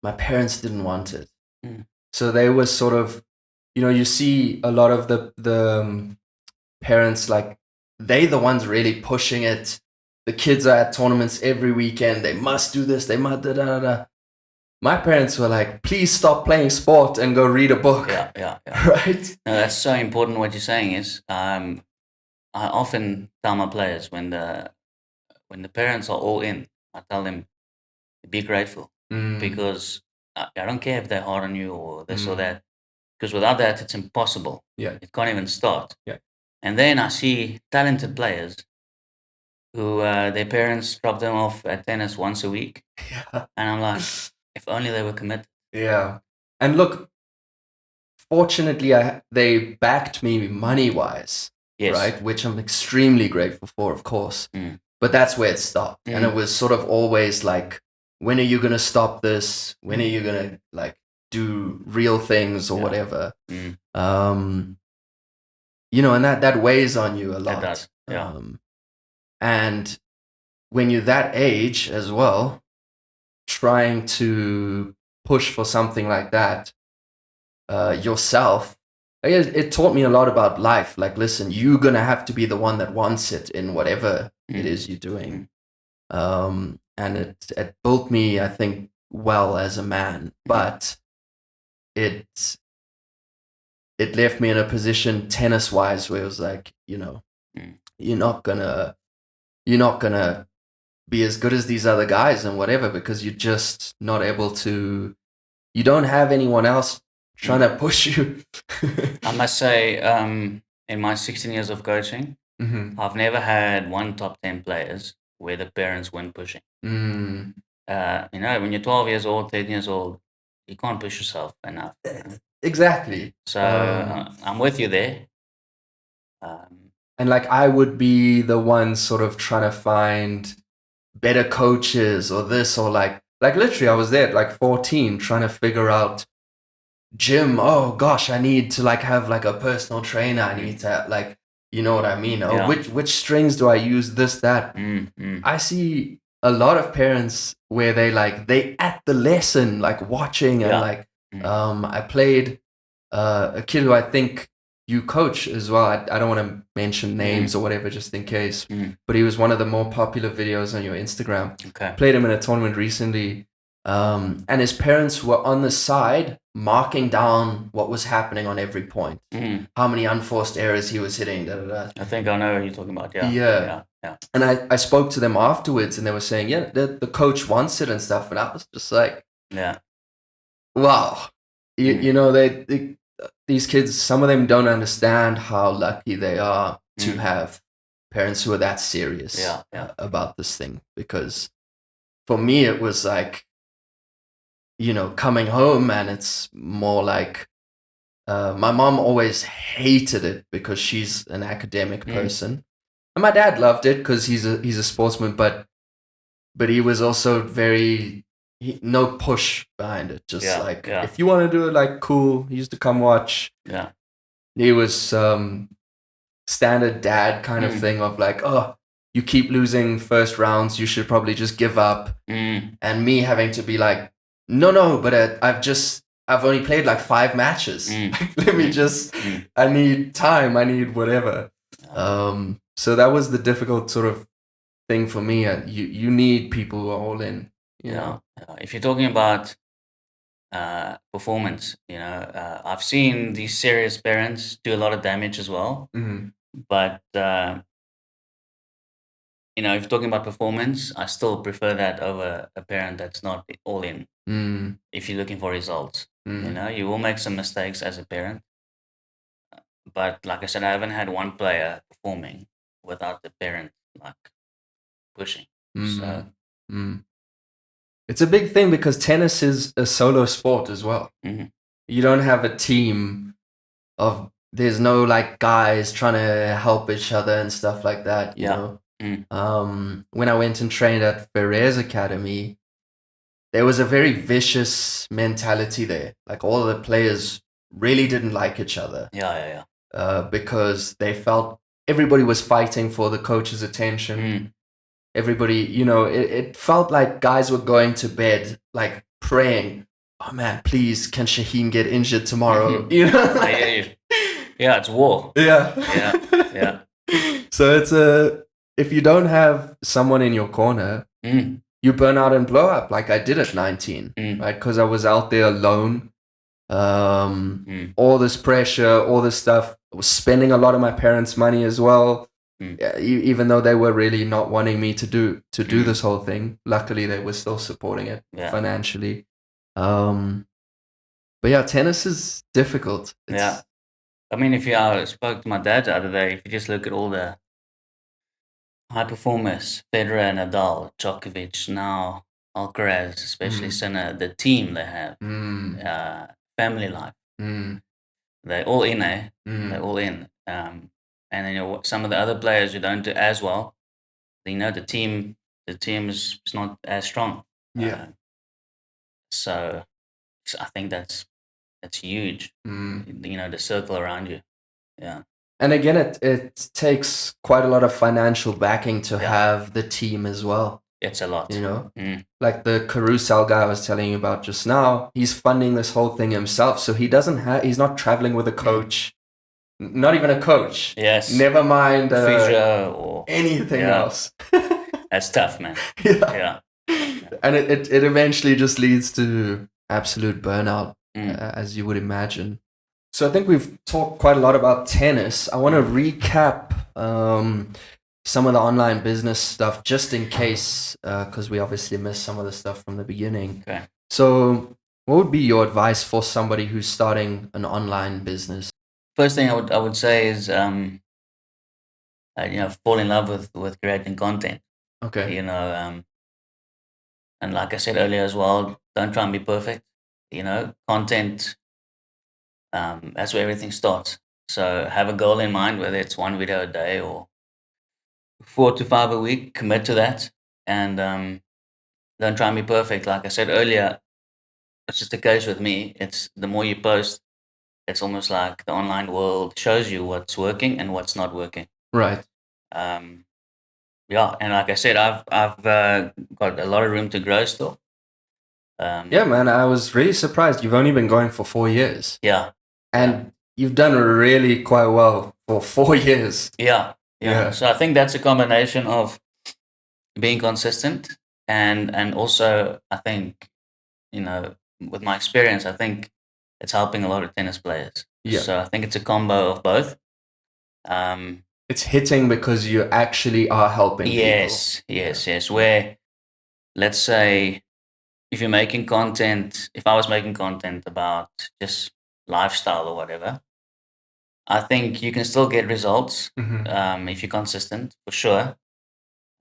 My parents didn't want it. So they were sort of, you know, you see a lot of the parents, like, they the ones really pushing it. The kids are at tournaments every weekend. They must do this. They must da da da. My parents were like, please stop playing sport and go read a book. Yeah. Right? No, that's so important. What you're saying is, I often tell my players when the parents are all in, I tell them be grateful because I don't care if they're hard on you or this or that, because without that it's impossible. Yeah. It can't even start. Yeah. And then I see talented players who their parents drop them off at tennis once a week. Yeah. And I'm like, if only they were committed. Yeah. And look, fortunately, they backed me money-wise, Yes. right? Which I'm extremely grateful for, of course. But that's where it stopped. And it was sort of always like, when are you going to stop this? When are you going to, like, do real things or whatever? You know, and that weighs on you a lot. It does, yeah. And when you're that age as well, trying to push for something like that yourself, it taught me a lot about life. Like, listen, you're gonna have to be the one that wants it in whatever it is you're doing. And it built me, I think, well as a man, but it left me in a position tennis wise where it was like, you know, you're not gonna be as good as these other guys and whatever, because you're just not able to, you don't have anyone else trying to push you. I must say, in my 16 years of coaching, I've never had one top 10 players where the parents weren't pushing. You know, when you're 12 years old, 13 years old, you can't push yourself enough. Exactly. So I'm with you there. And like, I would be the one sort of trying to find better coaches or this, or like literally I was there at like 14 trying to figure out gym. Oh gosh, I need to like have like a personal trainer. I need to, like, you know what I mean? Oh, which strings do I use, this, that. I see a lot of parents where they at the lesson, like watching and like, I played a kid who I think you coach as well. I don't want to mention names or whatever, just in case. But he was one of the more popular videos on your Instagram. Okay. Played him in a tournament recently. And his parents were on the side marking down what was happening on every point. How many unforced errors he was hitting. Da, da, da. I think I know what you're talking about. Yeah. And I spoke to them afterwards and they were saying, yeah, the coach wants it and stuff. And I was just like, wow. You know, these kids, some of them don't understand how lucky they are to have parents who are that serious about this thing. Because for me, it was like, you know, coming home, and it's more like, my mom always hated it because she's an academic person. And my dad loved it because he's a sportsman, but he was also very, no push behind it. Just if you want to do it, like, cool. He used to come watch. He was standard dad kind of thing of like, oh, you keep losing first rounds, you should probably just give up. And me having to be like, no, but I've only played like 5 matches. Let me just, I need time, I need whatever. So that was the difficult sort of thing for me. You need people who are all in, you know. If you're talking about performance. I've seen these serious parents do a lot of damage as well. But if you're talking about performance, I still prefer that over a parent that's not all in. If you're looking for results, you will make some mistakes as a parent. But like I said, I haven't had one player performing without the parent like pushing. So it's a big thing because tennis is a solo sport as well. You don't have a team of, there's no like guys trying to help each other and stuff like that, you know. When I went and trained at Ferrer's Academy, there was a very vicious mentality there. Like all the players really didn't like each other. Because they felt everybody was fighting for the coach's attention. Everybody, it felt like guys were going to bed, like praying, oh man, please, can Shaheen get injured tomorrow? You know? I hear you. Yeah, it's war. Yeah. So it's if you don't have someone in your corner, you burn out and blow up like I did at 19, right? Because I was out there alone. All this pressure, all this stuff. I was spending a lot of my parents' money as well. Even though they were really not wanting me to do this whole thing. Luckily, they were still supporting it financially. But yeah, tennis is difficult. I mean, if you spoke to my dad the other day, if you just look at all the high performers, Federer, Nadal, Djokovic, now Alcaraz, especially Sinner, the team they have, family life, they're all in, They're all in. And then some of the other players who don't do as well, the team is not as strong. So I think that's huge. The circle around you. Yeah. And again, it takes quite a lot of financial backing to have the team as well. It's a lot. Like the Carousel guy I was telling you about just now, he's funding this whole thing himself. So he's not traveling with a coach, not even a coach. Yes. Never mind physio or anything else. That's tough, man. Yeah. And it eventually just leads to absolute burnout, as you would imagine. So I think we've talked quite a lot about tennis. I want to recap some of the online business stuff just in case, because we obviously missed some of the stuff from the beginning. Okay. So what would be your advice for somebody who's starting an online business? First thing I would say is, fall in love with creating content. Okay. And like I said earlier as well, don't try and be perfect. Content, that's where everything starts. So have a goal in mind, whether it's 1 video a day or 4 to 5 a week. Commit to that, and don't try and be perfect. Like I said earlier, it's just the case with me. It's the more you post, it's almost like the online world shows you what's working and what's not working. Right. And like I said, I've got a lot of room to grow still. Yeah, man, I was really surprised. You've only been going for 4 years. Yeah. And you've done really quite well for 4 years. Yeah. So I think that's a combination of being consistent and also I think, with my experience, I think it's helping a lot of tennis players. Yeah. So I think it's a combo of both. It's hitting because you actually are helping people. Yes. Where, let's say, if you're making content, if I was making content about just lifestyle or whatever, I think you can still get results if you're consistent, for sure.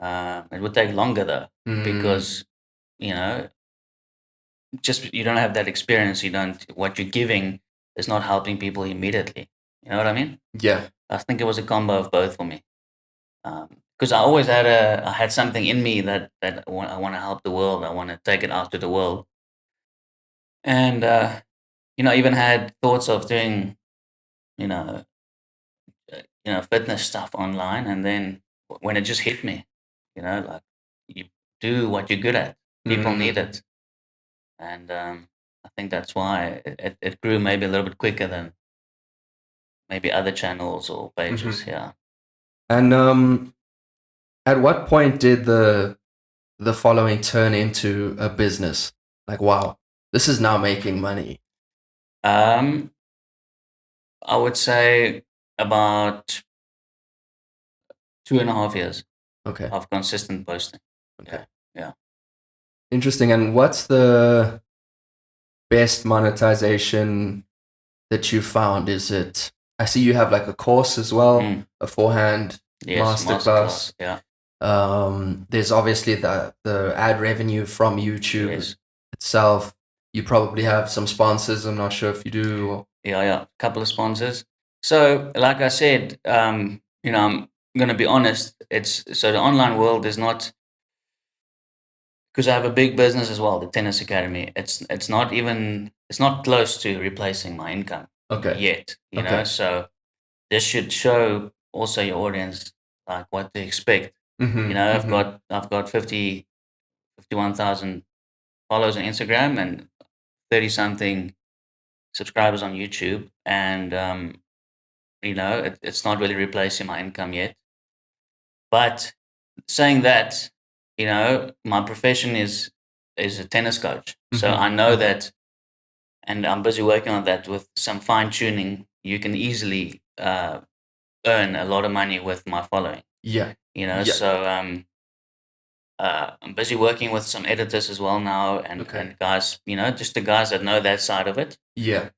It would take longer though, because just you don't have that experience. What you're giving is not helping people immediately. You know what I mean? Yeah. I think it was a combo of both for me. Because I always had something in me that I want to help the world. I want to take it out to the world. And I even had thoughts of doing, fitness stuff online. And then when it just hit me, like you do what you're good at. People need it. And I think that's why it grew maybe a little bit quicker than maybe other channels or pages. Yeah. And at what point did the following turn into a business? Like, wow, this is now making money. I would say about 2.5 years Okay. of consistent posting. Okay. Yeah. Interesting. And what's the best monetization that you found? Is it, I see you have like a course as well, a forehand Yes, masterclass. Yeah. There's obviously the ad revenue from YouTube itself. You probably have some sponsors. I'm not sure if you do. Or... Yeah. A couple of sponsors. So, like I said, I'm going to be honest. So the online world is not, because I have a big business as well, the tennis academy. It's not close to replacing my income. Okay. Yet, you know. So this should show also your audience like what to expect. I've got 51,000 followers on Instagram and 30 something subscribers on YouTube, and it's not really replacing my income yet. But saying that, my profession is a tennis coach, so I know that, and I'm busy working on that with some fine tuning. You can easily earn a lot of money with my following. Yeah. So I'm busy working with some editors as well now, and guys, just the guys that know that side of it. Yeah.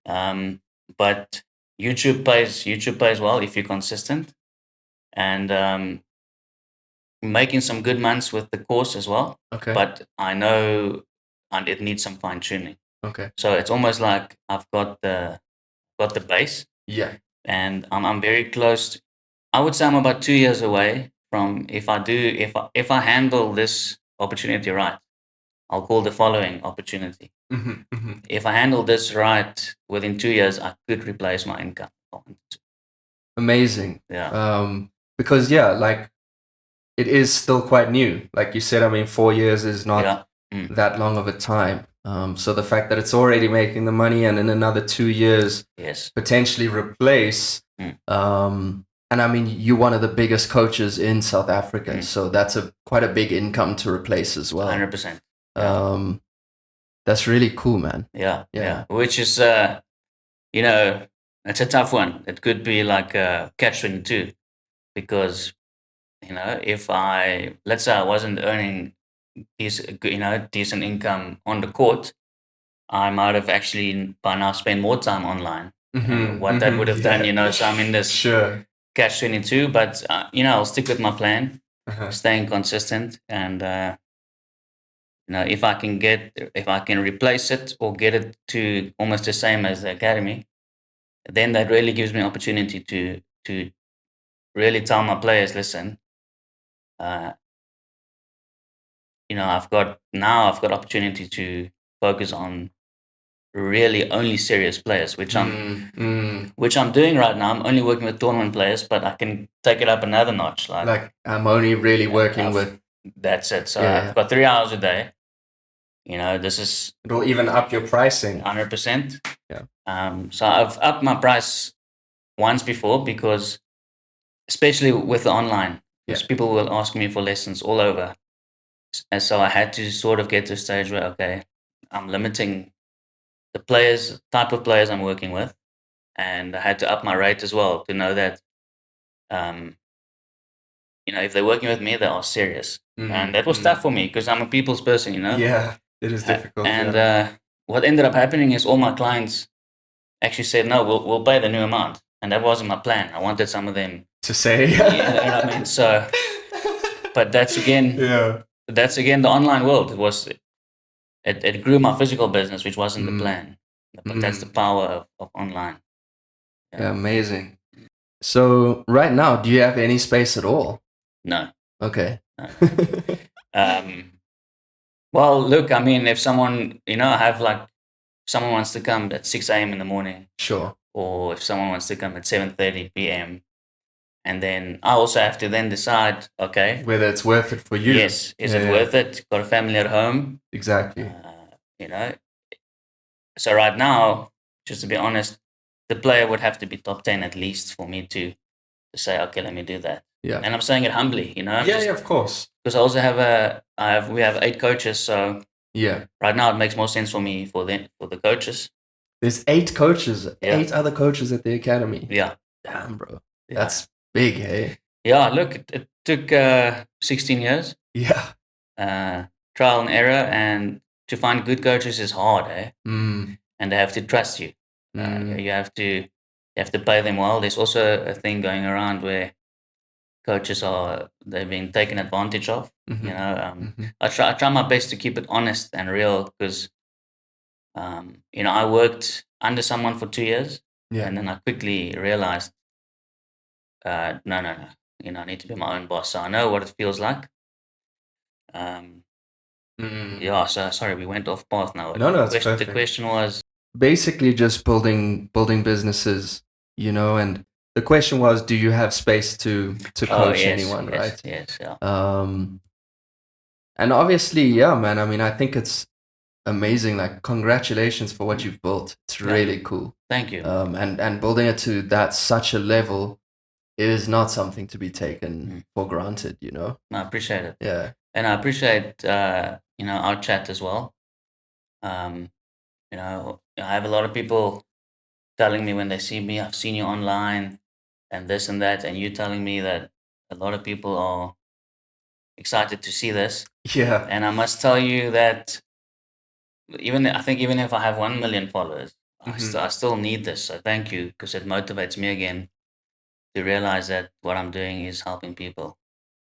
But YouTube pays well if you're consistent, and making some good months with the course as well. Okay. But I know it needs some fine tuning. Okay. So it's almost like I've got the base. Yeah. And I'm very close. I would say I'm about 2 years away from, if I handle this opportunity right, I'll call the following opportunity. If I handle this right, within 2 years, I could replace my income. Amazing. Yeah. Because like it is still quite new. Like you said, I mean, 4 years is not that long of a time. So the fact that it's already making the money, and in another 2 years, potentially replace. And I mean, you're one of the biggest coaches in South Africa, so that's quite a big income to replace as well. 100%. That's really cool, man. Yeah. Which is, it's a tough one. It could be like a catch-22, because let's say I wasn't earning decent income on the court, I might have actually by now spent more time online. What that would have done, so I'm in this catch-22, but I'll stick with my plan, staying consistent, and if I can replace it or get it to almost the same as the academy, then that really gives me opportunity to really tell my players, listen, I've got opportunity to focus on really only serious players, which I'm doing right now. I'm only working with tournament players, but I can take it up another notch. Like I'm only really working with. That's it. So I've got 3 hours a day. This is. It'll even up your pricing. 100%. Yeah. So I've upped my price once before, because, especially with the online, because people will ask me for lessons all over. And so I had to sort of get to a stage where, okay, I'm limiting the type of players I'm working with, and I had to up my rate as well to know that, if they're working with me, they are serious. And that was tough for me, because I'm a people's person, Yeah, it is difficult. And what ended up happening is all my clients actually said, no, we'll pay the new amount. And that wasn't my plan. I wanted some of them to say. You know what I mean? So, but that's again the online world. It grew my physical business, which wasn't the plan. But that's the power of online. Yeah, amazing. So right now, do you have any space at all? No. Okay. No. Well, look, I mean, if someone, I have like, someone wants to come at 6 a.m. in the morning. Sure. Or if someone wants to come at 7:30 p.m. And then I also have to then decide, okay, whether it's worth it for you. Yes. Is it worth it? Got a family at home. Exactly. So right now, just to be honest, the player would have to be top 10 at least for me to say, okay, let me do that. Yeah. And I'm saying it humbly, Yeah, of course. Because I also we have 8 coaches, so Yeah. Right now, it makes more sense for me for the coaches. There's 8 coaches, Yeah. 8 other coaches at the academy. Yeah. Damn, bro. Yeah. That's big, hey? Yeah, look, it took 16 years, Yeah. trial and error, and to find good coaches is hard, eh? Mm. And they have to trust you. Mm. You have to pay them well. There's also a thing going around where coaches they've been taken advantage of. Mhm. You know, Mhm. I try my best to keep it honest and real because you know, I worked under someone for 2 years, Yeah. and then I quickly realized, no. You know, I need to be my own boss. So I know what it feels like. Um, Mm. yeah. So sorry, we went off path now. No, it's The perfect. question was Basically just building businesses, you know, and the question was, do you have space to coach anyone, right? Yes, yeah. And obviously, yeah, man. I mean, I think it's amazing. Like, congratulations for what you've built. It's Yeah. really cool. Thank you. And building it to that such a level is not something to be taken for granted, you know. No, I appreciate it. Yeah. And I appreciate you know, our chat as well. You know, I have a lot of people telling me when they see me, I've seen you online, and this and that, and you telling me that a lot of people are excited to see this. Yeah. And I must tell you that I think even if I have 1 million followers, I still need this. So thank you, because it motivates me again to realize that what I'm doing is helping people.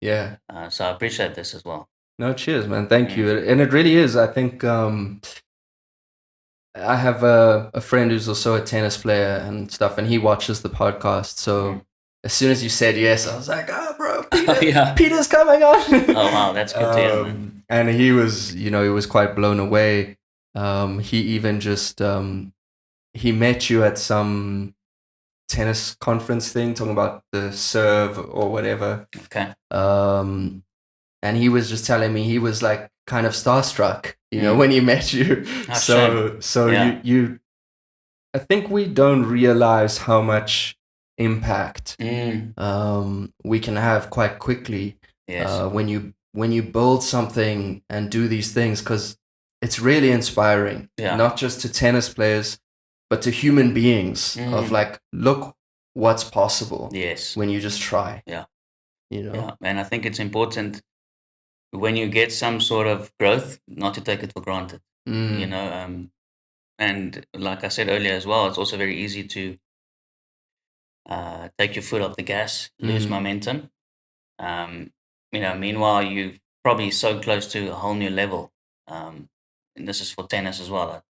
Yeah. So I appreciate this as well. No, cheers, man. Thank you. And it really is. I think I have a friend who's also a tennis player and stuff, and he watches the podcast. So as soon as you said yes, I was like, "Oh, bro, Peter, Peter's coming on." Oh wow, that's good to hear, man. And he was, you know, he was quite blown away. He even just he met you at some tennis conference thing, talking about the serve or whatever. Okay. And he was just telling me he was like kind of starstruck, you know, when he met you. So Yeah. you I think we don't realize how much impact we can have quite quickly when you build something and do these things, because it's really inspiring, not just to tennis players, but to human beings of like, look what's possible when you just try. Yeah. You know? Yeah. And I think it's important when you get some sort of growth, not to take it for granted. You know, and like I said earlier as well, it's also very easy to take your foot off the gas, lose momentum. You know, meanwhile, you're probably so close to a whole new level. And this is for tennis as well.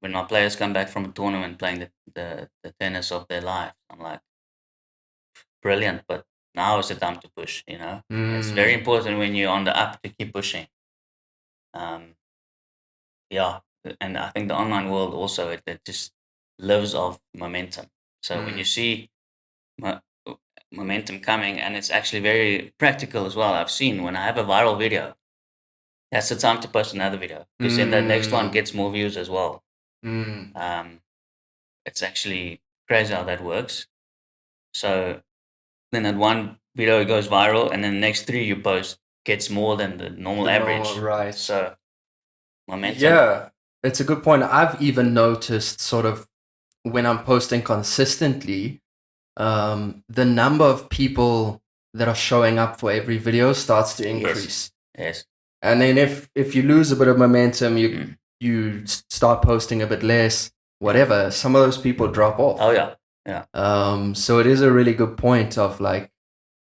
When my players come back from a tournament playing the tennis of their life, I'm like, brilliant, but now is the time to push, you know? It's very important when you're on the up to keep pushing. Yeah, and I think the online world also, it just lives off momentum. So when you see mo- momentum coming, and it's actually very practical as well. I've seen when I have a viral video, that's the time to post another video, because then the next one gets more views as well. It's actually crazy how that works. So then that one video goes viral, and then the next 3 you post gets more than the normal average. Right. So momentum. Yeah, it's a good point. I've even noticed sort of when I'm posting consistently, the number of people that are showing up for every video starts to increase. Yes. And then if you lose a bit of momentum, you start posting a bit less, whatever. Some of those people drop off. Oh yeah. Yeah. So it is a really good point of like,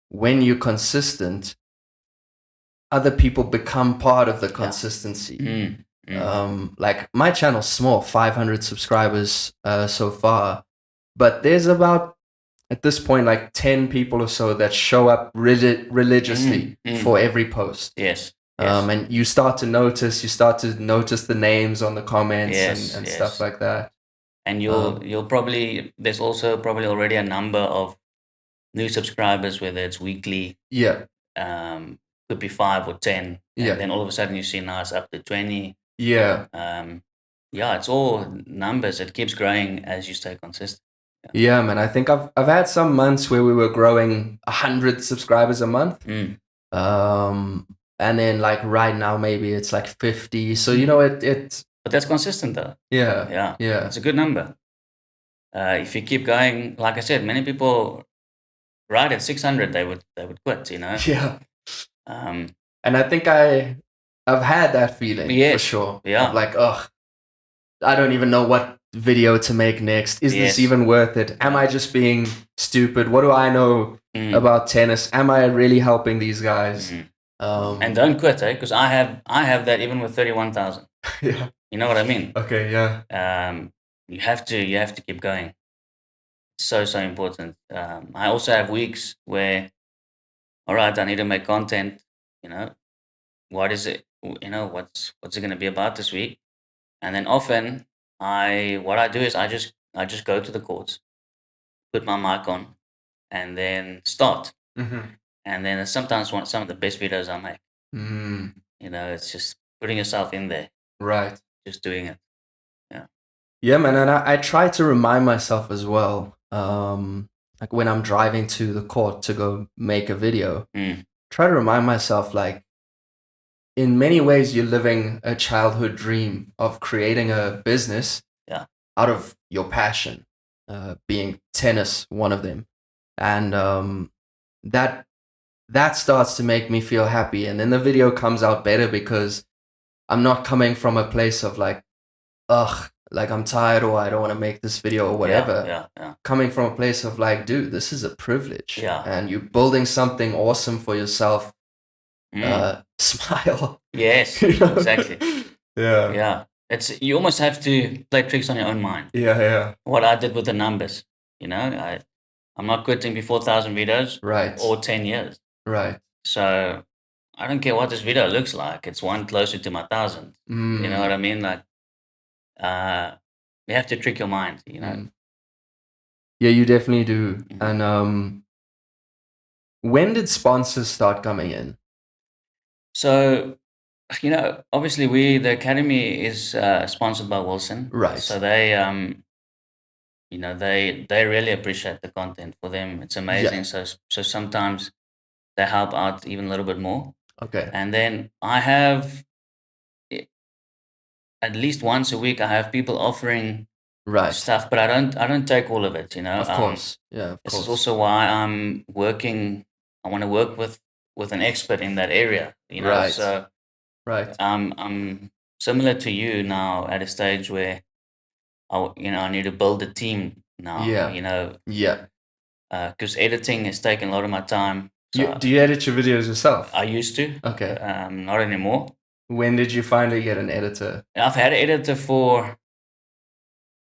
when you're consistent, other people become part of the consistency. Like my channel's small, 500 subscribers so far, but there's about, at this point, like 10 people or so that show up religiously for every post. Yes. And you start to notice the names on the comments and stuff like that. And you'll probably, there's also probably already a number of new subscribers, whether it's weekly. Yeah. Could be 5 or 10. And then all of a sudden you see now it's up to 20. Yeah. Yeah, it's all numbers. It keeps growing as you stay consistent. Yeah, man. I think I've had some months where we were growing 100 subscribers a month. and then like right now maybe it's like 50. So you know it But that's consistent though. yeah Yeah. It's a good number. If you keep going, like I said, many people right at 600 they would quit. yeah. Um, And I think I've had that feeling for yes. sure. Of Yeah. like, oh, I don't even know what video to make next. Is this Yes. even worth it? Am I just being stupid? What do I know about tennis? Am I really helping these guys? And don't quit, because I have that even with 31,000. Yeah. You know what I mean? Okay. Yeah. You have to keep going. So important. I also have weeks where, all right, I need to make content. What is it? What's it going to be about this week? And then often, what I do is I just go to the courts, put my mic on, and then start. And then it's sometimes some of the best videos I make. It's just putting yourself in there, Right. just doing it. Yeah. Yeah, man. And I try to remind myself as well. Like when I'm driving to the court to go make a video, try to remind myself like, in many ways, you're living a childhood dream of creating a business out of your passion, being tennis, one of them. And that starts to make me feel happy. And then the video comes out better because I'm not coming from a place of like, ugh, like I'm tired or I don't want to make this video or whatever. Yeah. Coming from a place of like, dude, this is a privilege. Yeah. And you're building something awesome for yourself. Smile. Yes, You know? exactly. Yeah. Yeah. You almost have to play tricks on your own mind. Yeah. What I did with the numbers, I'm not quitting before 1,000 videos, Right. or 10 years. Right. So I don't care what this video looks like. It's one closer to my 1,000. You know what I mean? Like, you have to trick your mind. Yeah, you definitely do. And when did sponsors start coming in? So, obviously the academy is sponsored by Wilson. Right. So they, they really appreciate the content. For them, it's amazing. Yeah. So sometimes they help out even a little bit more. Okay. And then I have, at least once a week, I have people offering stuff, but I don't take all of it. Of course. Yeah. Of This course. is also why I'm working. I want to work with an expert in that area. Right. So right. I'm similar to you now at a stage where I need to build a team now. Yeah. Yeah. Because editing has taken a lot of my time. So do you edit your videos yourself? I used to. Okay. Not anymore. When did you finally get an editor? I've had an editor for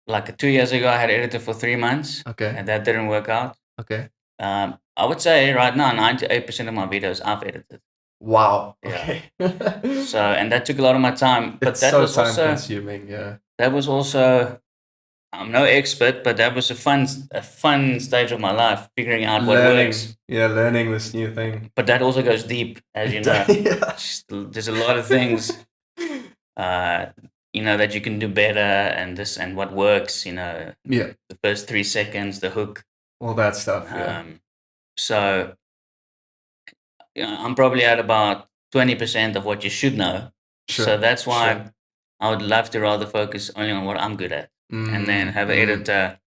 like 2 years ago. I had an editor for 3 months. Okay. And that didn't work out. Okay. I would say right now 98% of my videos I've edited. Wow. Yeah. Okay. So, and that took a lot of my time. But it's that so was time also consuming. Yeah. that was also, I'm no expert, but that was a fun stage of my life, figuring out what works. Yeah, learning this new thing. But that also goes deep, as you know. Yeah. There's a lot of things, that you can do better, and what works. Yeah. The first 3 seconds, the hook, all that stuff. Yeah. So, I'm probably at about 20% of what you should know. Sure. So that's why I would love to rather focus only on what I'm good at, and then have an editor,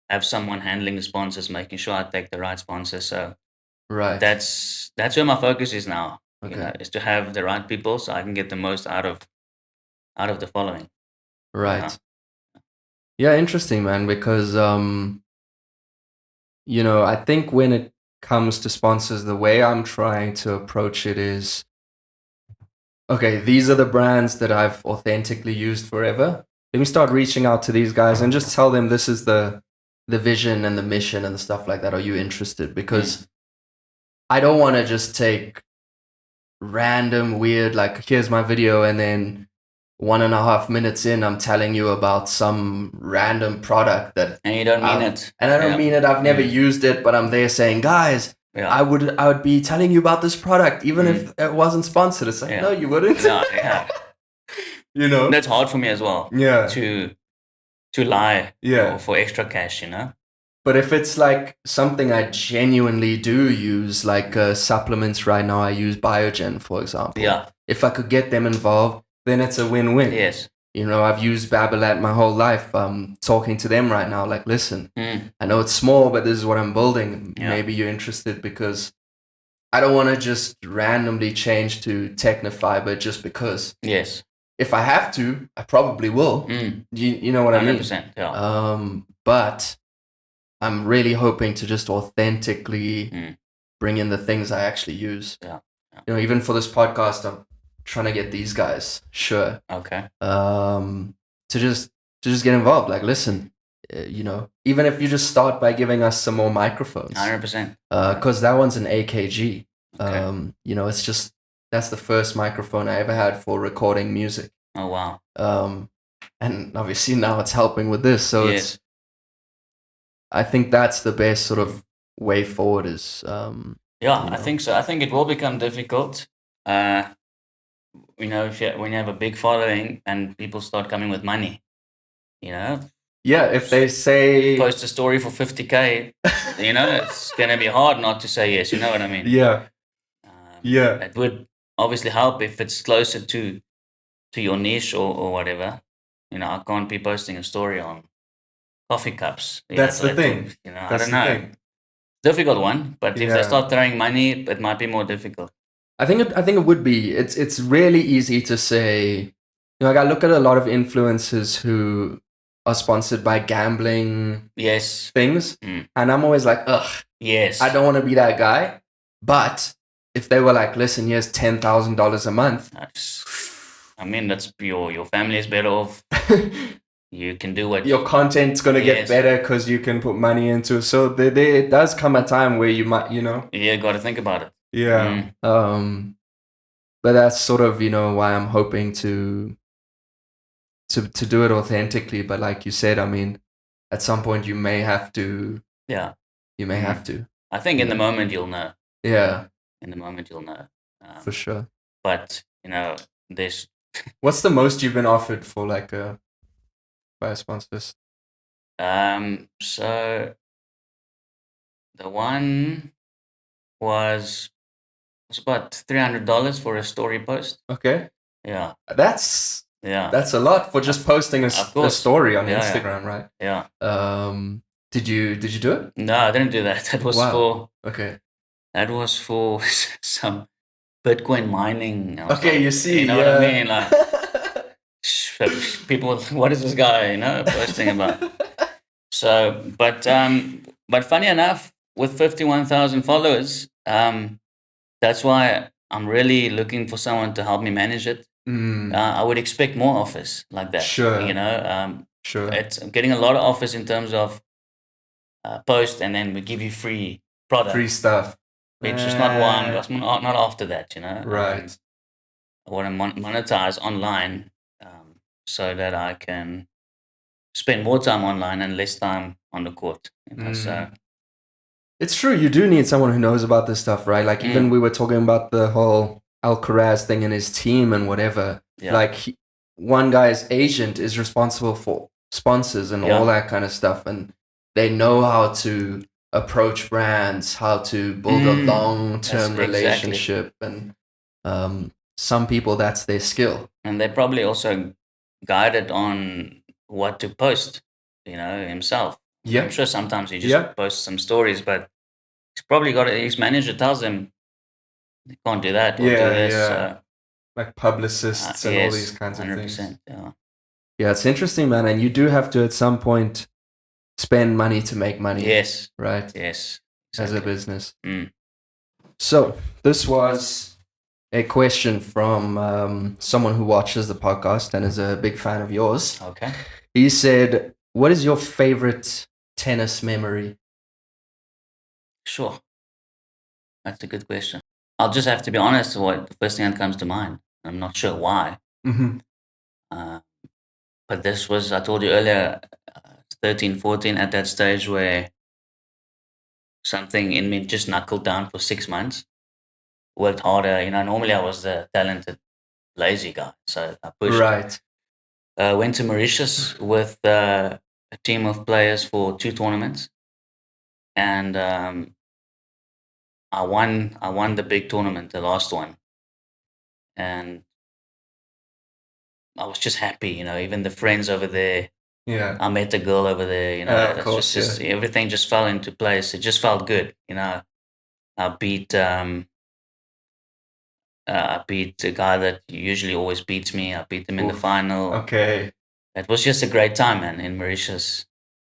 have someone handling the sponsors, making sure I take the right sponsors. So right. that's where my focus is now. Okay. Is to have the right people so I can get the most out of the following. Right. Yeah, interesting, man. Because I think when it comes to sponsors, the way I'm trying to approach it is, okay, these are the brands that I've authentically used forever. Let me start reaching out to these guys and just tell them this is the vision and the mission and the stuff like that. Are you interested? Because I don't want to just take random weird, like, here's my video, and then 1.5 minutes in, I'm telling you about some random product that, and you don't mean it. And I don't mean it. I've never used it, but I'm there saying, guys, I would be telling you about this product even if it wasn't sponsored. It's like, no, you wouldn't. No, that's hard for me as well. Yeah. To lie. Yeah. For extra cash. But if it's like something I genuinely do use, like supplements right now, I use Biogen, for example. Yeah. If I could get them involved, then it's a win-win. Yes. You know, I've used Babolat my whole life. Talking to them right now, like, listen, I know it's small, but this is what I'm building. Yeah. Maybe you're interested, because I don't want to just randomly change to Technofiber just because. Yes. If I have to, I probably will. You know what I mean? 100%. Yeah. But I'm really hoping to just authentically bring in the things I actually use. Yeah. You know, even for this podcast, I'm trying to get these guys, sure. Okay. To just get involved. Like, listen, you know, even if you just start by giving us some more microphones. 100%. Because that one's an AKG. Okay. You know, it's just, that's the first microphone I ever had for recording music. Oh, wow. And obviously now it's helping with this. So Yes. I think that's the best sort of way forward is. Yeah, you know. I think so. I think it will become difficult. You know, when you have a big following and people start coming with money, you know. Yeah, if they say post a story for 50K, you know, it's gonna be hard not to say yes. You know what I mean? Yeah. Yeah. It would obviously help if it's closer to your niche or whatever. You know, I can't be posting a story on coffee cups. That's the thing. You know, That's I don't know. thing. Difficult one, but if Yeah. they start throwing money, it might be more difficult. I think it would be. It's really easy to say. You know, like I look at a lot of influencers who are sponsored by gambling Yes. things, and I'm always like, ugh. Yes. I don't want to be that guy. But if they were like, listen, here's $10,000 a month. I mean, that's your family is better off. You can do what your content's gonna get better because you can put money into it. So it does come a time where you might, you know. Yeah, got to think about it. Yeah. But that's sort of, you know, why I'm hoping to do it authentically. But like you said, I mean, at some point you may have to. Yeah. You may have to. I think in the moment you'll know. Yeah. In the moment you'll know. For sure. But you know, there's. What's the most you've been offered for like by a sponsors? So the one was about $300 for a story post. Okay. Yeah. That's a lot for just posting a story on Instagram, right? Yeah. Did you do it? No, I didn't do that. That was for That was for some Bitcoin mining. Okay, you see, you know what I mean? Like people, what is this guy, you know, posting about? So, but funny enough, with 51,000 followers, that's why I'm really looking for someone to help me manage it. I would expect more offers like that. Sure. You know, sure. I'm getting a lot of offers in terms of post, and then we give you free product, free stuff. It's just not after that, you know. Right. I want to monetize online so that I can spend more time online and less time on the court. You know, so it's true. You do need someone who knows about this stuff, right? Like even we were talking about the whole Alcaraz thing and his team and whatever. Yeah. Like one guy's agent is responsible for sponsors and all that kind of stuff, and they know how to approach brands, how to build a long-term relationship, and some people that's their skill. And they're probably also guided on what to post, you know, himself. Yeah. I'm sure sometimes he just posts some stories, but he's probably got his manager tells him you can't do that or do this. Yeah. Like publicists and all these kinds of 100%, things. Yeah. Yeah, it's interesting, man. And you do have to at some point spend money to make money. Yes. Right? Yes. Exactly. As a business. So this was a question from someone who watches the podcast and is a big fan of yours. Okay. He said, what is your favorite tennis memory? Sure. That's a good question. I'll just have to be honest with what the first thing that comes to mind. I'm not sure why. But this was, I told you earlier, 13, 14 at that stage where something in me just knuckled down for 6 months. Worked harder. You know, normally I was the talented, lazy guy. So I pushed. Right. Went to Mauritius with a team of players for 2 tournaments. and I won the big tournament, the last one, and I was just happy, you know. Even the friends over there, Yeah. I met a girl over there, you know. Of It's course, just everything just fell into place. It just felt good, you know. I beat I beat the guy that usually always beats me. I beat him in the Oof. final. Okay. It was just a great time, man. In Mauritius,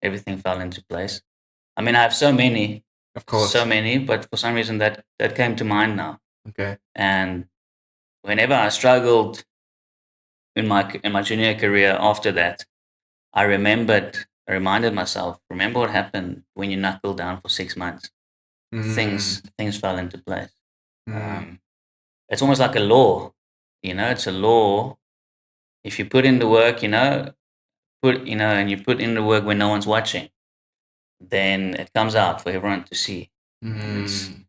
everything fell into place. I mean, I have so Of course. many, but for some reason that came to mind now. Okay. And whenever I struggled in my junior career after that, I reminded myself, remember what happened when you knuckled down for 6 months. Mm. Things fell into place. Mm. It's almost like a law, you know. It's a law. If you put in the work, you know, and you put in the work when no one's watching, then it comes out for everyone to see, and Mm.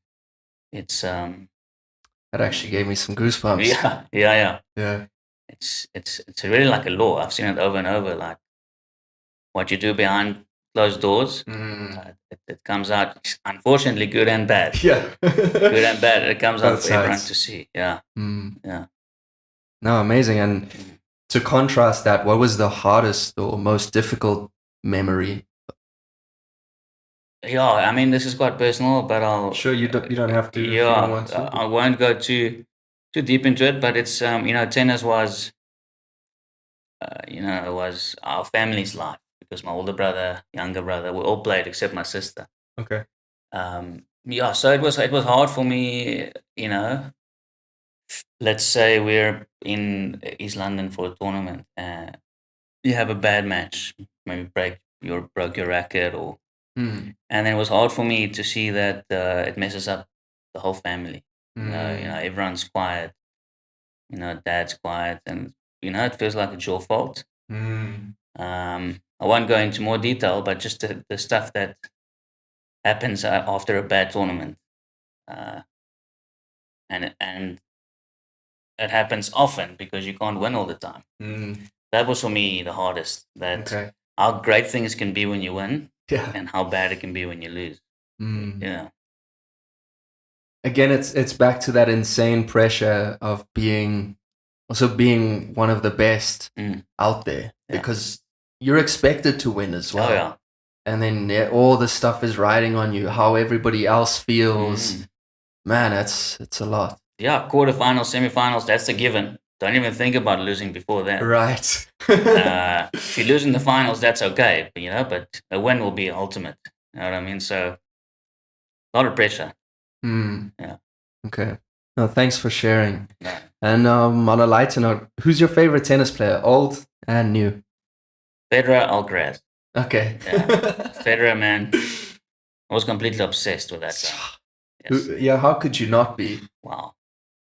it's That actually gave me some goosebumps. yeah. Yeah. It's really like a law. I've seen it over and over. Like what you do behind closed doors, Mm. it comes out. Unfortunately, good and bad. Yeah. Good and bad. It comes out Both for everyone sides. to see. Yeah, Mm. yeah. No, amazing. And Mm. to contrast that, what was the hardest or most difficult memory? Yeah, I mean, this is quite personal, but I'll Sure, you don't have to if you don't yeah, want to. I won't go too deep into it. But it's you know, tennis was you know, it was our family's life because my older brother, younger brother, we all played except my sister. Okay. Yeah, so it was hard for me, you know. Let's say we're in East London for a tournament, and you have a bad match, maybe broke your racket, or Mm. and then it was hard for me to see that it messes up the whole family. You know, Mm. everyone's quiet. You know, dad's quiet, and you know, it feels like it's your fault. Mm. I won't go into more detail, but just the stuff that happens after a bad tournament, uh, and it happens often because you can't win all the time. Mm. That was for me the hardest. That Okay. how great things can be when you win, Yeah. and how bad it can be when you lose. Mm. Yeah. Again, it's back to that insane pressure of being one of the best Mm. out there Yeah. because you're expected to win as Oh well. yeah. And then all the stuff is riding on you, how everybody else feels. Mm. Man, it's a lot. Yeah. Quarterfinals, semifinals. That's a given. Don't even think about losing before that. Right. If you lose in the finals, that's okay. But, you know, but a win will be ultimate. You know what I mean? So a lot of pressure. Hmm. Yeah. Okay. No, thanks for sharing. No. And on a lighter note, who's your favorite tennis player, old and new? Federer, Alcaraz. Okay. Yeah. Federer, man. I was completely obsessed with that guy. Yes. Yeah, how could you not be? Wow.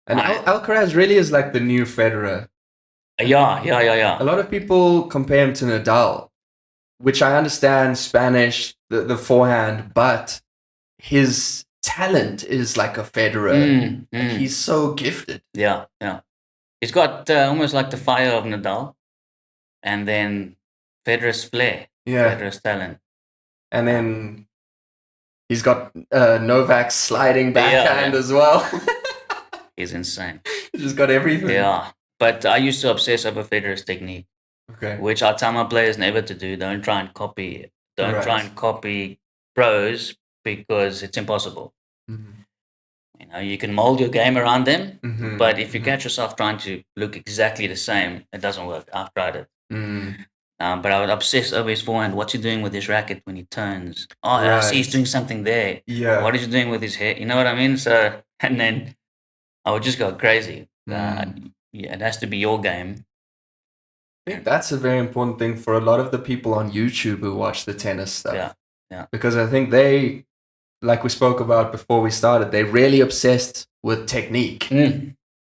And Alcaraz really is like the new Federer. Yeah. A lot of people compare him to Nadal, which I understand Spanish, the forehand, but his talent is like a Federer. Like he's so gifted. Yeah. He's got almost like the fire of Nadal, and then Federer's flair, Yeah. Federer's talent. And then he's got Novak's sliding backhand Yeah. as well. He's insane. He's just got everything. Yeah. But I used to obsess over Federer's technique, Okay. which I tell my players never to do. Don't try and copy it. Don't try Right. and copy pros because it's impossible. Mhm. You know, you can mold your game around them, Mhm. but if you Mhm. catch yourself trying to look exactly the same, it doesn't work. I've tried it. Mm. But I would obsess over his forehand. What's he doing with his racket when he turns? Oh, I see he's Right. doing something there. Yeah. What is he doing with his hair? You know what I mean? So, and then I would just go crazy. Yeah, it has to be your game. I think that's a very important thing for a lot of the people on YouTube who watch the tennis stuff. Yeah. Because I think they, like we spoke about before we started, they're really obsessed with technique.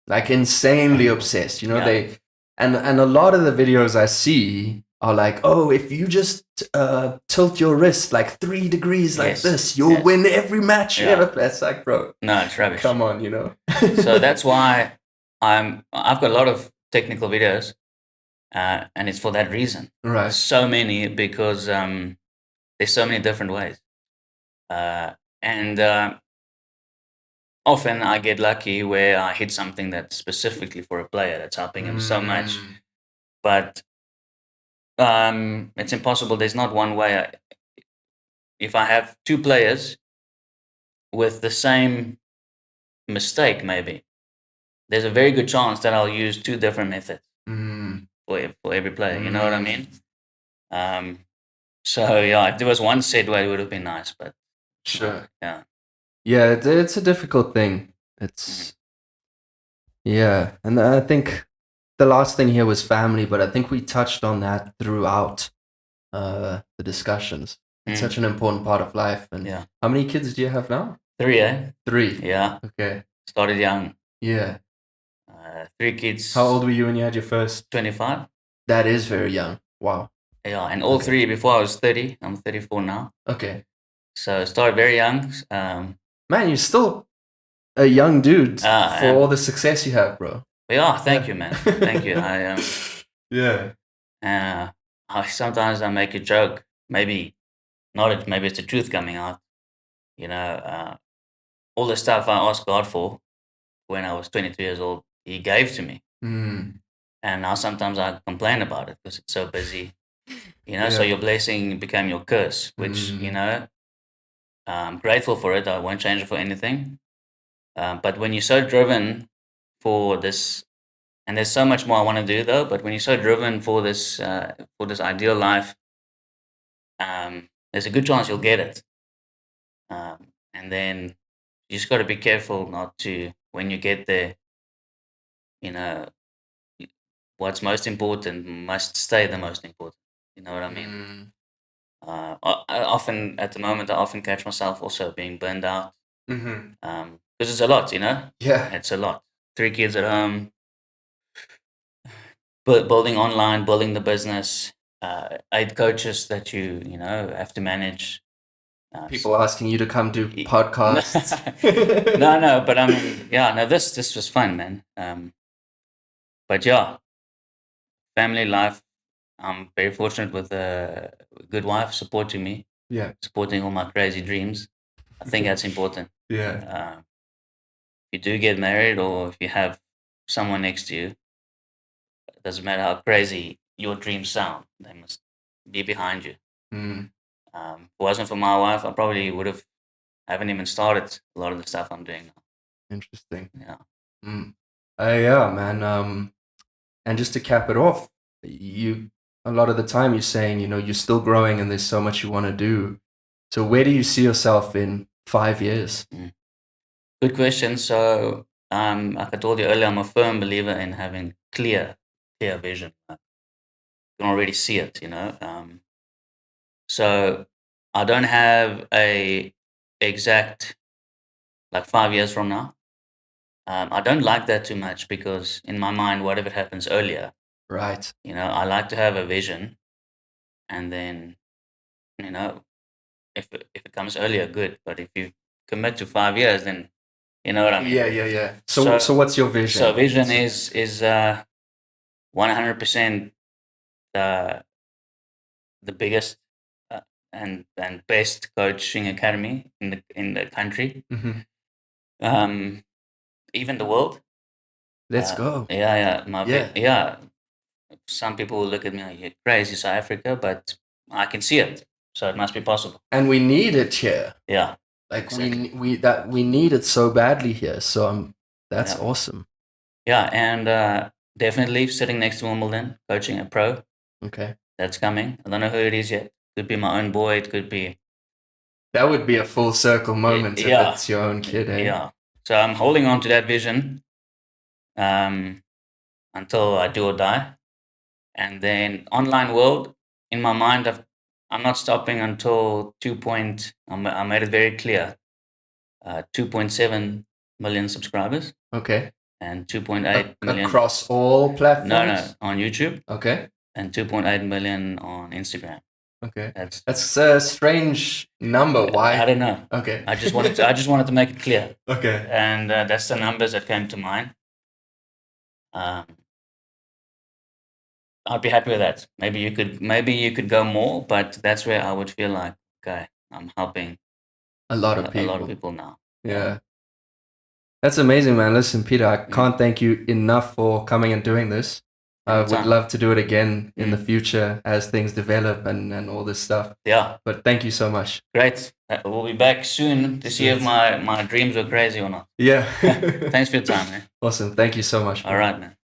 Like insanely obsessed. You know, Yeah. and a lot of the videos I see are like, oh, if you just tilt your wrist like 3 degrees like Yes. this, you'll Yes. win every match you Yeah. ever play. It's like, bro, No, it's rubbish. come on, you know. So that's why I've got a lot of technical videos, and it's for that reason. Right. So many because there's so many different ways. And often I get lucky where I hit something that's specifically for a player that's helping him so much. But it's impossible. There's not one way. If I have two players with the same mistake, maybe there's a very good chance that I'll use two different methods for every player. You know what I mean? So yeah, if there was one set way, it would have been nice. But Sure. yeah. Yeah, it's a difficult thing. It's yeah, and I think the last thing here was family, but I think we touched on that throughout the discussions. It's such an important part of life. And Yeah. how many kids do you have now? 3, eh? 3. Yeah. Okay. Started young. Yeah. 3 kids. How old were you when you had your first? 25. That is very young. Wow. Yeah, and all three before I was 30. I'm 34 now. Okay. So I started very young. Man, you're still a young dude for all the success you have, bro. Yeah, thank you, man. Thank you. I Yeah. Sometimes I make a joke. Maybe not. Maybe it's the truth coming out. You know, all the stuff I asked God for when I was 22 years old, He gave to me. And now sometimes I complain about it because it's so busy. You know, so your blessing became your curse, which, you know, I'm grateful for it. I won't change it for anything. But when you're so driven for this, and there's so much more I want to do though, but when you're so driven for this ideal life, there's a good chance you'll get it. And then you just got to be careful not to, when you get there, you know, what's most important must stay the most important. You know what I mean? I often, at the moment, I often catch myself also being burned out. Because it's a lot, you know? Yeah. It's a lot. 3 kids at home, building online, building the business, 8 coaches that you know, have to manage. People asking you to come do podcasts. No, but I mean, yeah, no, this was fun, man. But yeah, family life. I'm very fortunate with a good wife supporting me, supporting all my crazy dreams. I think that's important. Yeah. If you do get married or if you have someone next to you, it doesn't matter how crazy your dreams sound, they must be behind you. If it wasn't for my wife, I probably haven't even started a lot of the stuff I'm doing now. Interesting. Yeah. Yeah, man. And just to cap it off, a lot of the time you're saying, you know, you're still growing and there's so much you want to do. So where do you see yourself in 5 years? Good question. So, like I told you earlier, I'm a firm believer in having clear vision. You can already see it, you know. So I don't have a exact like 5 years from now. I don't like that too much because in my mind, what if it happens earlier? Right. You know, I like to have a vision, and then, you know, if it comes earlier, good. But if you commit to 5 years, then you know what I mean. Yeah. So what's your vision? So vision is 100% the biggest and best coaching academy in the country. Even the world. Let's go. Yeah. Some people will look at me like you're crazy, South Africa, but I can see it, so it must be possible. And we need it here. Yeah, like exactly. we need it so badly here. So that's awesome. Yeah, and definitely sitting next to Wimbledon, coaching a pro. Okay, that's coming. I don't know who it is yet. Could be my own boy. It could be. That would be a full circle moment if it's your own kid, eh? Yeah. So I'm holding on to that vision until I do or die. And then online world, in my mind, I'm not stopping until I made it very clear, 2.7 million subscribers. Okay. And 2.8 million. Across all platforms? No, on YouTube. Okay. And 2.8 million on Instagram. Okay. That's a strange number. Why? I don't know. Okay. I just wanted to make it clear. Okay. And that's the numbers that came to mind. I'd be happy with that. Maybe you could go more, but that's where I would feel like, okay, I'm helping a lot of a people. lot of people now. Yeah. That's amazing, man. Listen, Peter, I can't thank you enough for coming and doing this. I would Anytime. love to do it again in the future as things develop and all this stuff. Yeah. But thank you so much. Great. We'll be back soon to see if my dreams were crazy or not. Yeah. Thanks for your time, man. Awesome. Thank you so much, bro. All right, man.